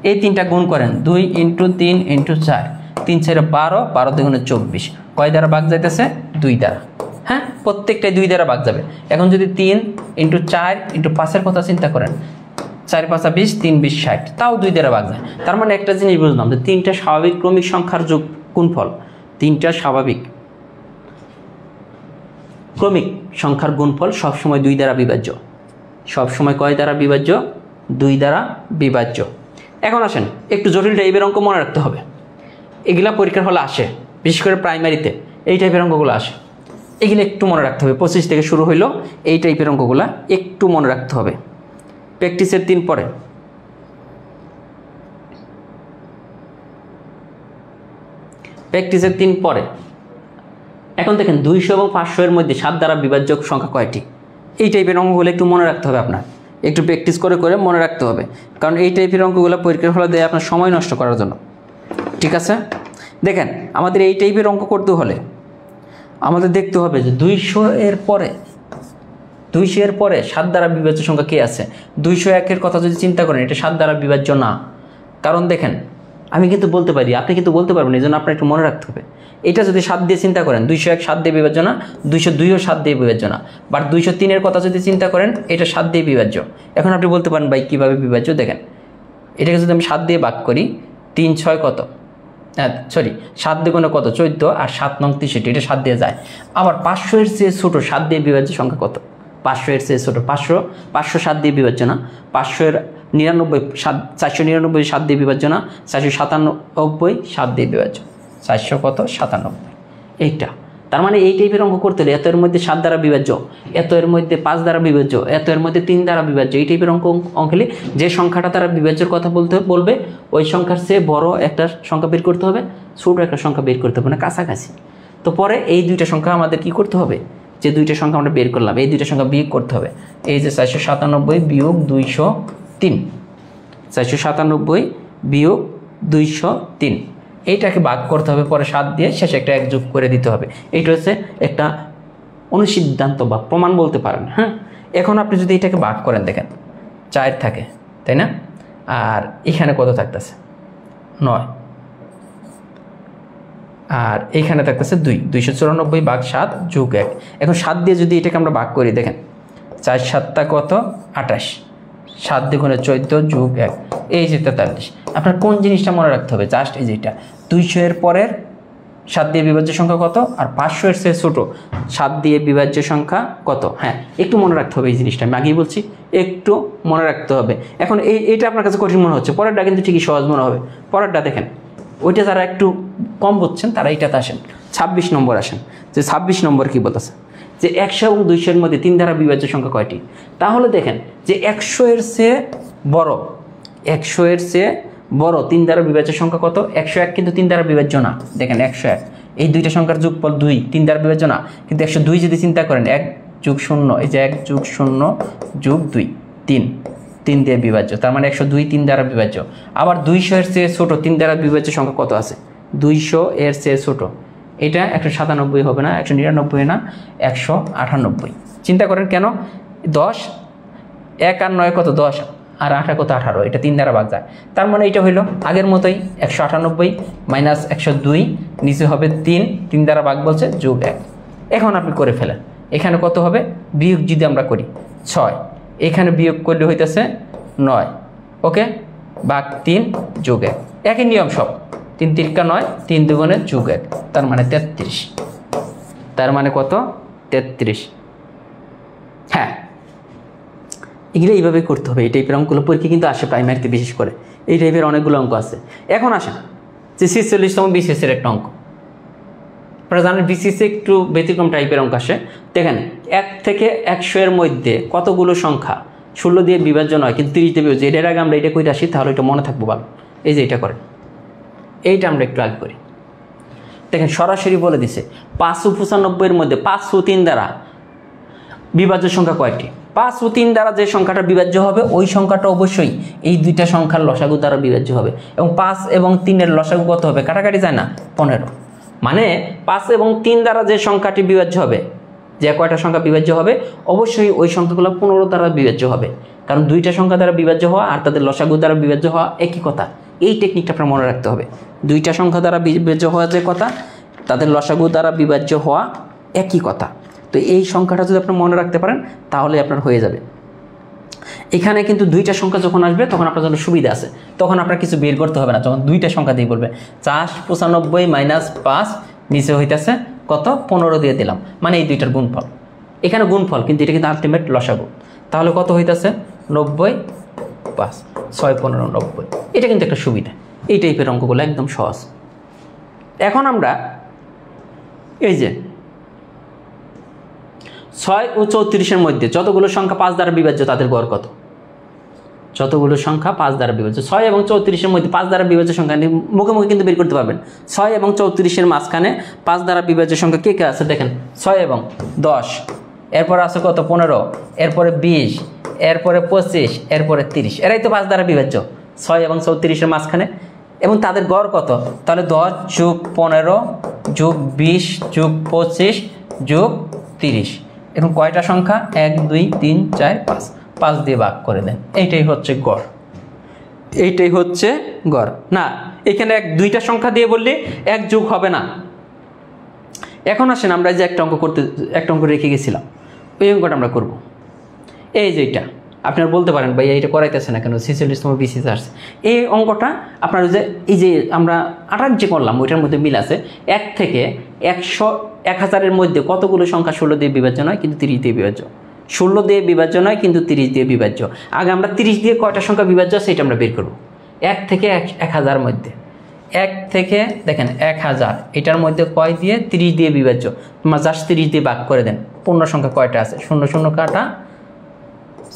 এই 3টা গুণ করেন, 2 × 3 × 4, 3 4 12, 12 দ্বিগুণে 24, কয় দ্বারা ভাগ যাইতেছে, 2 দ্বারা। হ্যাঁ, প্রত্যেকটাই 2 দ্বারা ভাগ যাবে। এখন যদি 3 × 4 × 5 এর কথা চিন্তা করেন, 4 5 20, 3 20 60, তাও 2 দ্বারা ভাগ যায়। তার মানে একটা জিনিস বুঝলাম যে 3টা স্বাভাবিক ক্রমিক সংখ্যার যোগ গুণফল, তিনটা স্বাভাবিক ক্রমিক সংখ্যার গুণফল সবসময় 2 দ্বারা বিভাজ্য। সবসময় কয় দ্বারা বিভাজ্য? 2 দ্বারা বিভাজ্য। এখন আসেন একটু জটিল টাইপের অঙ্ক মনে রাখতে হবে। এগুলা পরীক্ষার হলে আসে, বিশেষ করে প্রাইমারিতে এই টাইপের অঙ্কগুলো আসে। এগুলো একটু মনে রাখতে হবে। 25 থেকে শুরু হইলো এই টাইপের অঙ্কগুলো একটু মনে রাখতে হবে। প্র্যাকটিসের 3 পরে, প্র্যাকটিসের 3 পরে। এখন দেখেন 200 এবং 500 এর মধ্যে 7 দ্বারা বিভাজ্য সংখ্যা কয়টি? এই টাইপের অঙ্কগুলো একটু মনে রাখতে হবে আপনার, একটু প্র্যাকটিস করে করে মনে রাখতে হবে, কারণ এই টাইপের অঙ্কগুলো পরীক্ষার হলে দেয় আপনার সময় নষ্ট করার জন্য। ঠিক আছে, দেখেন আমাদের এই টাইপের অঙ্ক করতে হলে আমাদের দেখতে হবে যে 200 এর পরে 7 দ্বারা বিভাজ্য সংখ্যা কে আছে। 201 এর কথা যদি চিন্তা করেন, এটা 7 দ্বারা বিভাজ্য না। কারণ দেখেন আমি কিন্তু বলতে পারি, আপনি কিন্তু বলতে পারবেন, এই জন্য আপনার একটু মনে রাখতে হবে। এটা যদি 7 দিয়ে চিন্তা করেন, 201 7 দিয়ে বিভাজ্য না, 202ও 7 দিয়ে বিভাজ্য না। বাট 203 এর কথা যদি চিন্তা করেন, এটা 7 দিয়ে বিভাজ্য। এখন আপনি বলতে পারেন ভাই কীভাবে বিভাজ্য? দেখেন এটাকে যদি আমি 7 দিয়ে ভাগ করি, 3 6 কত, 7 দ্বিগুণে কত 14, আর 7 নং 63, এটা 7 দিয়ে যায়। আবার 500 এর চেয়ে ছোটো 7 দিয়ে বিভাজ্য সংখ্যা কত? 500 এর চেয়ে ছোটো 500 7 দিয়ে বিভাজ্য না। 500 এর 99 499 7 দিয়ে বিভাজ্য না। 497 7 দিয়ে বিভাজ্য। 400 কত 97, এইটা। তার মানে এই টাইপের অঙ্ক করতে হলে এত এর মধ্যে 7 দ্বারা বিভাজ্য, এত এর মধ্যে 5 দ্বারা বিভাজ্য, এত এর মধ্যে 3 দ্বারা বিভাজ্য, এই টাইপের অঙ্কলে যে সংখ্যাটা তারা বিভাজ্যের কথা বলবে ওই সংখ্যার চেয়ে বড় একটা সংখ্যা বের করতে হবে, ছোট একটা সংখ্যা বের করতে হবে, না কাছাকাছি। তো পরে এই দুইটা সংখ্যা আমাদের কি করতে হবে? যে দুইটা সংখ্যা আমরা বের করলাম, এই দুইটা সংখ্যা বিয়োগ করতে হবে। এই যে 497 বিয়োগ 203, 497 বিয়োগ 203, এইটাকে ভাগ করতে হবে পরে 7 দিয়ে, শেষে একটা 1 যোগ করে দিতে হবে। এইটা হচ্ছে একটা অনুসিদ্ধান্ত বা প্রমাণ বলতে পারেন। হ্যাঁ, এখন আপনি যদি এটাকে ভাগ করেন, দেখেন 4 থাকে, তাই না? আর এখানে কত থাকতেছে? 9, আর এইখানে থাকতেছে 2। 294 ভাগ 7 যোগ 1। এখন 7 দিয়ে যদি এটাকে আমরা ভাগ করি, দেখেন 4 7 কত 28, 7 দ্বিগুণে 14 যোগ 1, এই যে 43। আপনার কোন জিনিসটা মনে রাখতে হবে? জাস্ট এই যেটা 200 এর পরের 7 দিয়ে বিভাজ্য সংখ্যা কত, আর 500 এর চেয়ে ছোটো 7 দিয়ে বিভাজ্য সংখ্যা কত। হ্যাঁ, একটু মনে রাখতে হবে এই জিনিসটা, আমি আগেই বলছি একটু মনে রাখতে হবে। এখন এইটা আপনার কাছে কঠিন মনে হচ্ছে, পরেরটা কিন্তু ঠিকই সহজ মনে হবে। পরেরটা দেখেন, ওইটা যারা একটু কম বুঝছেন তারা এইটাতে আসেন, 26 নম্বর আসেন। যে 26 নম্বর কী বলতেছে? যে 100 এবং 200 এর মধ্যে 3 দ্বারা বিভাজ্য সংখ্যা কয়টি? তাহলে দেখেন যে 100 এর চেয়ে বড়, 100 এর চেয়ে বড় 3 দ্বারা বিভাজ্য সংখ্যা কত? 101 কিন্তু 3 দ্বারা বিভাজ্য না। দেখেন 101, এই দুইটা সংখ্যার যোগফল 2, 3 দ্বারা বিভাজ্য না। কিন্তু 102 যদি চিন্তা করেন, 1 যোগ 0, এই যে 1 যোগ 0 যোগ 2, 3 দিয়ে বিভাজ্য। তার মানে 102 3 দ্বারা বিভাজ্য। আবার 200 এর চেয়ে ছোটো 3 দ্বারা বিভাজ্য সংখ্যা কত আছে? 200 এর চেয়ে ছোটো, এটা 197 হবে না, 199 না, 198। চিন্তা করেন কেন? 10, 1 আর 9 কত 10, আর 8 কত 18, এটা 3 দ্বারা ভাগ যায়। তার মানে এটা হইল আগের মতোই 198 মাইনাস 102, নিচে হবে 3 দ্বারা ভাগ বলছে, যোগ 1। এখন আপনি করে ফেলেন, এখানে কত হবে? বিয়োগ যদি আমরা করি 6, এখানে বিয়োগ করলে হইতেছে 9, ওকে, ভাগ 3 যোগ 1, একই নিয়ম সব। 3 3 9, 3 দুগুণে যোগ 1, তার মানে 33। তার মানে কত? 33। হ্যাঁ, এগুলো এইভাবে করতে হবে। এই টাইপের অঙ্কগুলো পরীক্ষা কিন্তু আসে প্রাইমারিতে, বিশেষ করে এই টাইপের অনেকগুলো অঙ্ক আছে। এখন আসেন যে 46তম বিসিএসের একটা অঙ্ক। আপনারা জানেন বিসিএসে একটু ব্যতিক্রম টাইপের অঙ্ক আসে। দেখেন 1 থেকে 100 এর মধ্যে কতগুলো সংখ্যা 16 দিয়ে বিভাজ্য নয় কিন্তু 30 দিয়ে বিভাজ্য। এটার আগে আমরা এটা করে আসি, তাহলে এটা মনে থাকবো ভালো। এই যে এটা করেন, এইটা আমরা একটু আগে করি। দেখেন সরাসরি বলে দিছে 595 এর মধ্যে 5 ও 3 দ্বারা বিভাজ্য সংখ্যা কয়টি? 5 ও 3 দ্বারা যে সংখ্যাটা বিভাজ্য হবে ওই সংখ্যাটা অবশ্যই এই দুইটা সংখ্যার লসাগু দ্বারা বিভাজ্য হবে। এবং 5 এবং 3 এর লসাগু কত হবে? কাটাকাটি যায় না, 15। মানে 5 এবং 3 দ্বারা যে সংখ্যাটি বিভাজ্য হবে, যে কয়টা সংখ্যা বিভাজ্য হবে, অবশ্যই ওই সংখ্যাগুলো 15 দ্বারা বিভাজ্য হবে। কারণ দুইটা সংখ্যা দ্বারা বিভাজ্য হওয়া আর তাদের লসাগু দ্বারা বিভাজ্য হওয়া একই কথা। এই টেকনিকটা আপনার মনে রাখতে হবে। দুইটা সংখ্যা দ্বারা বিভাজ্য হওয়া যে কথা, তাদের লসাগু দ্বারা বিভাজ্য হওয়া একই কথা। তো এই সংখ্যাটা যদি আপনি মনে রাখতে পারেন তাহলে আপনার হয়ে যাবে। এখানে কিন্তু দুইটা সংখ্যা যখন আসবে তখন আপনার জন্য সুবিধা আছে, তখন আপনার কিছু বের করতে হবে না, যখন দুইটা সংখ্যা দিয়ে বলবে 495 মাইনাস 5 নিচে হইতেছে কত 15 দিয়ে দিলাম, মানে এই দুইটার গুণফল, এখানে গুণফল কিন্তু এটা কিন্তু আলটিমেট লসাগু। তাহলে কত হইতেছে 90 5 6 15 90, এটা কিন্তু একটা সুবিধা। এই টাইপের অঙ্কগুলো একদম সহজ। এখন আমরা এই যে 6 ও 34-এর মধ্যে যতগুলো সংখ্যা 5 দ্বারা বিভাজ্য তাদের গড় কত, যতগুলো সংখ্যা 5 দ্বারা বিভাজ্য, 6 এবং 34-এর মধ্যে 5 দ্বারা বিভাজ্য সংখ্যা মুখে মুখে কিন্তু বের করতে পারবেন। 6 এবং 34-এর মাঝখানে 5 দ্বারা বিভাজ্য সংখ্যা কে কে আছে দেখেন, 6 এবং 10, এরপরে আছে কত 15, এরপরে 20, এরপরে 25, এরপরে 30, এরাই তো 5 দ্বারা বিভাজ্য 6 এবং 34-এর মাঝখানে। এবং তাদের গড় কত, তাহলে 10 যোগ 15 যোগ 20 যোগ 25 যোগ 30, এখন কয়টা সংখ্যা 1 2 3 4 5, 5 দিয়ে ভাগ করে দেন, এইটাই হচ্ছে গড়, এইটাই হচ্ছে গড়। না এখানে দুইটা সংখ্যা দিয়ে বললে এক যোগ হবে না। এখন আসেন আমরা যে একটা অঙ্ক রেখে গেছিলাম, ওই অঙ্কটা আমরা করব। এই যে এটা আপনারা বলতে পারেন ভাই এইটা করাইতেছে না কেন, 46তম BCS আসছে। এই অঙ্কটা আপনার যে এই যে আমরা 28 যে করলাম ওইটার মধ্যে মিল আছে। 1 থেকে 1000-এর মধ্যে কতগুলো সংখ্যা 16 দিয়ে বিভাজ্য নয় কিন্তু 30 দিয়ে বিভাজ্য, 16 দিয়ে বিভাজ্য নয় কিন্তু 30 দিয়ে বিভাজ্য। আগে আমরা 30 দিয়ে কয়টা সংখ্যা বিভাজ্য সেটা আমরা বের করব। 1 থেকে 1000 মধ্যে, 1 থেকে দেখেন 1000 এটার মধ্যে কয় দিয়ে 30 দিয়ে বিভাজ্য, তোমরা জাস্ট 30 দিয়ে ভাগ করে দেন। পূর্ণ সংখ্যা কয়টা আছে, 0 0 কাটা,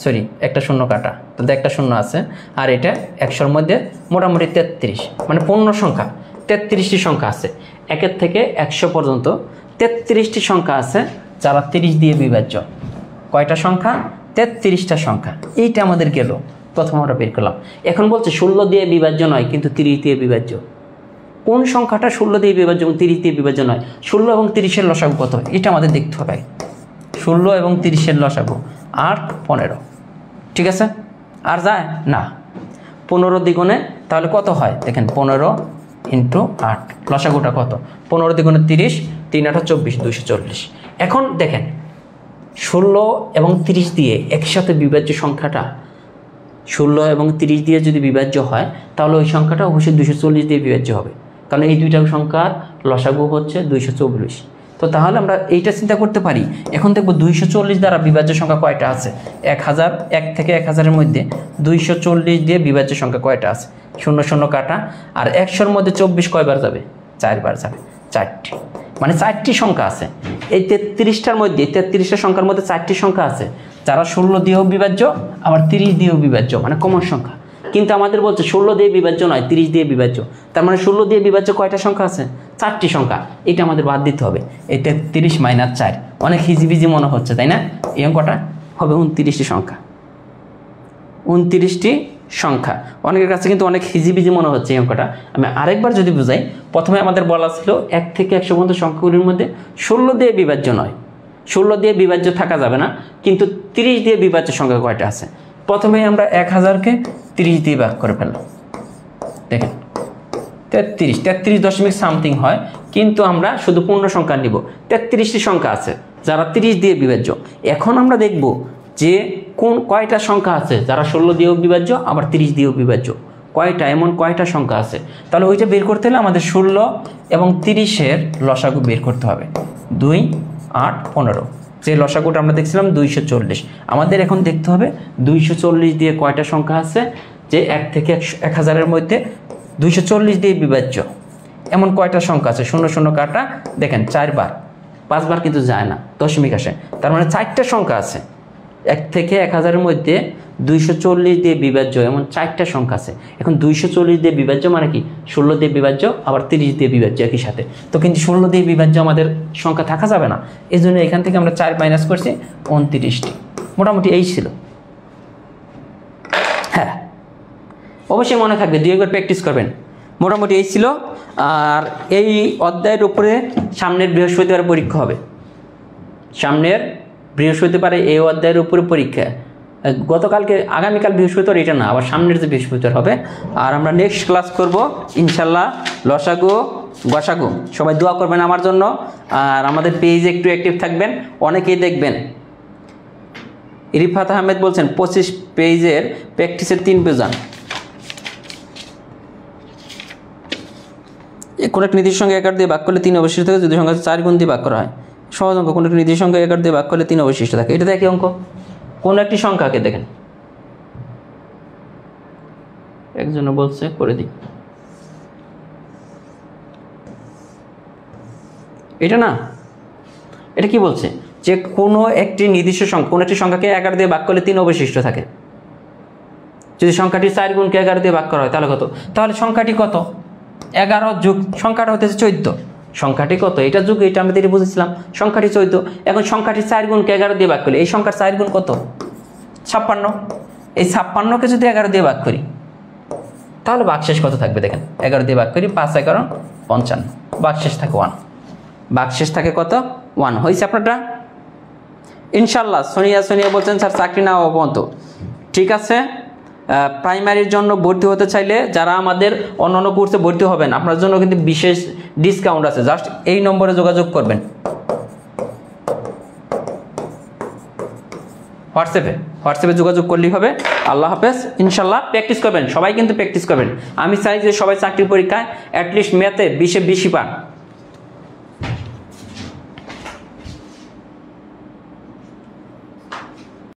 সরি একটা শূন্য কাটা, তাহলে একটা শূন্য আছে, আর এটা 100-এর মধ্যে মোটামুটি 33, মানে পূর্ণ সংখ্যা 33টি সংখ্যা আছে। 1 থেকে 100 পর্যন্ত 33টি সংখ্যা আছে যারা 30 দিয়ে বিভাজ্য। কয়টা সংখ্যা, 33টা সংখ্যা। এইটা আমাদের গেল, প্রথম আমরা বের করলাম। এখন বলছে 16 দিয়ে বিভাজ্য নয় কিন্তু 30 দিয়ে বিভাজ্য। কোন সংখ্যাটা 16 দিয়ে বিভাজ্য এবং 30 দিয়ে বিভাজ্য নয়, 16 এবং 30-এর লসাগু কত এটা আমাদের দেখতে হবে। 16 এবং 30-এর লসাগু 8 15, ঠিক আছে, আর যায় না 15 দ্বিগুণে তাহলে কত হয় দেখেন, 15 × 8, লসাগুটা কত 15 দ্বিগুণে 30, 3 8 24 240। এখন দেখেন 16 এবং 30 দিয়ে একসাথে বিভাজ্য সংখ্যাটা, 16 এবং 30 দিয়ে যদি বিভাজ্য হয় তাহলে ওই সংখ্যাটা অবশ্যই 240 দিয়ে বিভাজ্য হবে, কারণ এই দুইটা সংখ্যার লসাগু হচ্ছে 240। তো তাহলে আমরা এইটা চিন্তা করতে পারি। এখন দেখব 240 দ্বারা বিভাজ্য সংখ্যা কয়টা আছে, 1000, 1 থেকে 1000-এর মধ্যে 240 দিয়ে বিভাজ্য সংখ্যা কয়টা আছে, 0 0 কাটা, আর 100-এর মধ্যে 24 কয়বার যাবে, 4 বার যাবে, 4টি, মানে 4টি সংখ্যা আছে। এই 33টার মধ্যে, 33টা সংখ্যার মধ্যে 4টি সংখ্যা আছে যারা 16 দিয়েও বিভাজ্য আবার 30 দিয়েও বিভাজ্য, মানে কমন সংখ্যা। কিন্তু আমাদের বলছে 16 দিয়ে বিভাজ্য নয় 30 দিয়ে বিভাজ্য, তার মানে 16 দিয়ে বিভাজ্য কয়টা সংখ্যা আছে, 4টি সংখ্যা। এটা আমাদের বাদ দিতে হবে। এই 33 - 4 অনেক হিজিবিজি মনে হচ্ছে তাই না, এই অঙ্কটা হবে 29টি সংখ্যা, 29টি সংখ্যা। অনেকের কাছে কিন্তু অনেক হিজিবিজি মনে হচ্ছে এই অঙ্কটা। আমি আরেকবার যদি বুঝাই, প্রথমে আমাদের বলা ছিল 1 থেকে 100 পর্যন্ত সংখ্যাগুলির মধ্যে 16 দিয়ে বিভাজ্য নয়, 16 দিয়ে বিভাজ্য থাকা যাবে না, কিন্তু 30 দিয়ে বিভাজ্য সংখ্যা কয়টা আছে। প্রথমে আমরা 1000-কে 30 দিয়ে ভাগ করে ফেললাম, দেখেন 33 দশমিক সামথিং হয়, কিন্তু আমরা শুধু পূর্ণ সংখ্যা নিব। 33টি সংখ্যা আছে যারা 30 দিয়ে বিভাজ্য। এখন আমরা দেখব যে কয়টা সংখ্যা আছে যারা 16 দিয়েও বিভাজ্য আবার 30 দিয়েও বিভাজ্য, কয়টা, এমন কয়টা সংখ্যা আছে। তাহলে ওইটা বের করতে হলে আমাদের 16 এবং 30-এর লসাগু বের করতে হবে। 2 8 15, যে লসাগুটা আমরা দেখছিলাম 240। আমাদের এখন দেখতে হবে 240 দিয়ে কয়টা সংখ্যা আছে, যে 1 থেকে 1000-এর মধ্যে 240 দিয়ে বিভাজ্য এমন কয়টা সংখ্যা আছে। 0 0 কাটা, দেখেন 4 বার, 5 বার কিন্তু যায় না, দশমিক আসে, তার মানে 4টা সংখ্যা আছে। 1 থেকে 1000-এর মধ্যে 240 দিয়ে বিভাজ্য এমন 4টা সংখ্যা আছে। এখন 240 দিয়ে বিভাজ্য মানে কি, 16 দিয়ে বিভাজ্য আবার 30 দিয়ে বিভাজ্য একই সাথে। তো কিন্তু 16 দিয়ে বিভাজ্য আমাদের সংখ্যা থাকা যাবে না, এই জন্য এখান থেকে আমরা 4 মাইনাস করছি, 29টি। মোটামুটি এই ছিল। হ্যাঁ অবশ্যই মনে থাকবে, 2 একবার প্র্যাকটিস করবেন। মোটামুটি এই ছিল। আর এই অধ্যায়ের উপরে সামনের বৃহস্পতিবার পরীক্ষা হবে, সামনের বৃহস্পতিবারে এই অধ্যায়ের উপরে পরীক্ষা। গতকালকে, আগামীকাল বৃহস্পতিবার এটা না, আবার সামনের যে বৃহস্পতিবার হবে। আর আমরা নেক্সট ক্লাস করব ইনশাল্লাহ লসাগু গসাগু। সবাই দোয়া করবেন আমার জন্য, আর আমাদের পেজে একটু অ্যাক্টিভ থাকবেন, অনেকেই দেখবেন। রিফাত আহমেদ বলছেন 25 পেজের প্র্যাকটিসের 3 পেজান। কোনো একটা নির্দিষ্ট সংখ্যা 11 দিয়ে ভাগ করলে 3 অবশিষ্ট থাকে, যদি সংখ্যা 4 গুণ দিয়ে ভাগ করা হয়। সহজ অঙ্ক, কোনো একটা নির্দিষ্ট সংখ্যা 11 দিয়ে ভাগ করলে 3 অবশিষ্ট থাকে, এটা দেখি অঙ্ক। কোন একটি সংখ্যাকে দেখেন, একজন বলছে করে দিই, এটা না, এটা কি বলছে যে কোনো একটি নির্দিষ্ট সংখ্যা, কোনো একটি সংখ্যাকে 11 দিয়ে ভাগ করলে 3 অবশিষ্ট থাকে, যদি সংখ্যাটি 4 গুণকে 11 দিয়ে ভাগ করা হয় তাহলে কত? তাহলে সংখ্যাটি কত? 11 যোগ সংখ্যাটা হতেছে 14। সংখ্যাটি কত? এটা যোগ এটা আমরা এটা বুঝেছিলাম, সংখ্যাটি 14। এখন সংখ্যাটি 4 গুণকে 11 দিয়ে ভাগ করলে এই সংখ্যার 4 গুণ কত? 56। এই 56কে যদি 11 দিয়ে ভাগ করি তাহলে ভাগশেষ কত থাকবে দেখেন, 11 দিয়ে ভাগ করি 5 11 55, ভাগশেষ থাকে 1। ভাগশেষ থাকে কত? 1। হয়েছে আপনারটা ইনশাল্লাহ। সোনিয়া বলছেন স্যার চাকরি না অবন্ত, ঠিক আছে। প্রাইমারির জন্য ভর্তি হতে চাইলে যারা আমাদের অন্যান্য কোর্সে ভর্তি হবেন, আপনার জন্য কিন্তু বিশেষ ডিসকাউন্ট আছে, জাস্ট এই নম্বরে যোগাযোগ করবেন হোয়াটসঅ্যাপে যোগাযোগ করলেই হবে। আল্লাহ হাফেজ। ইনশাল্লাহ প্র্যাকটিস করবেন, সবাই কিন্তু প্র্যাকটিস করবেন। আমি চাই যে সবাই চাকরির পরীক্ষায় অ্যাটলিস্ট ম্যাথে 20-এ 20 পান।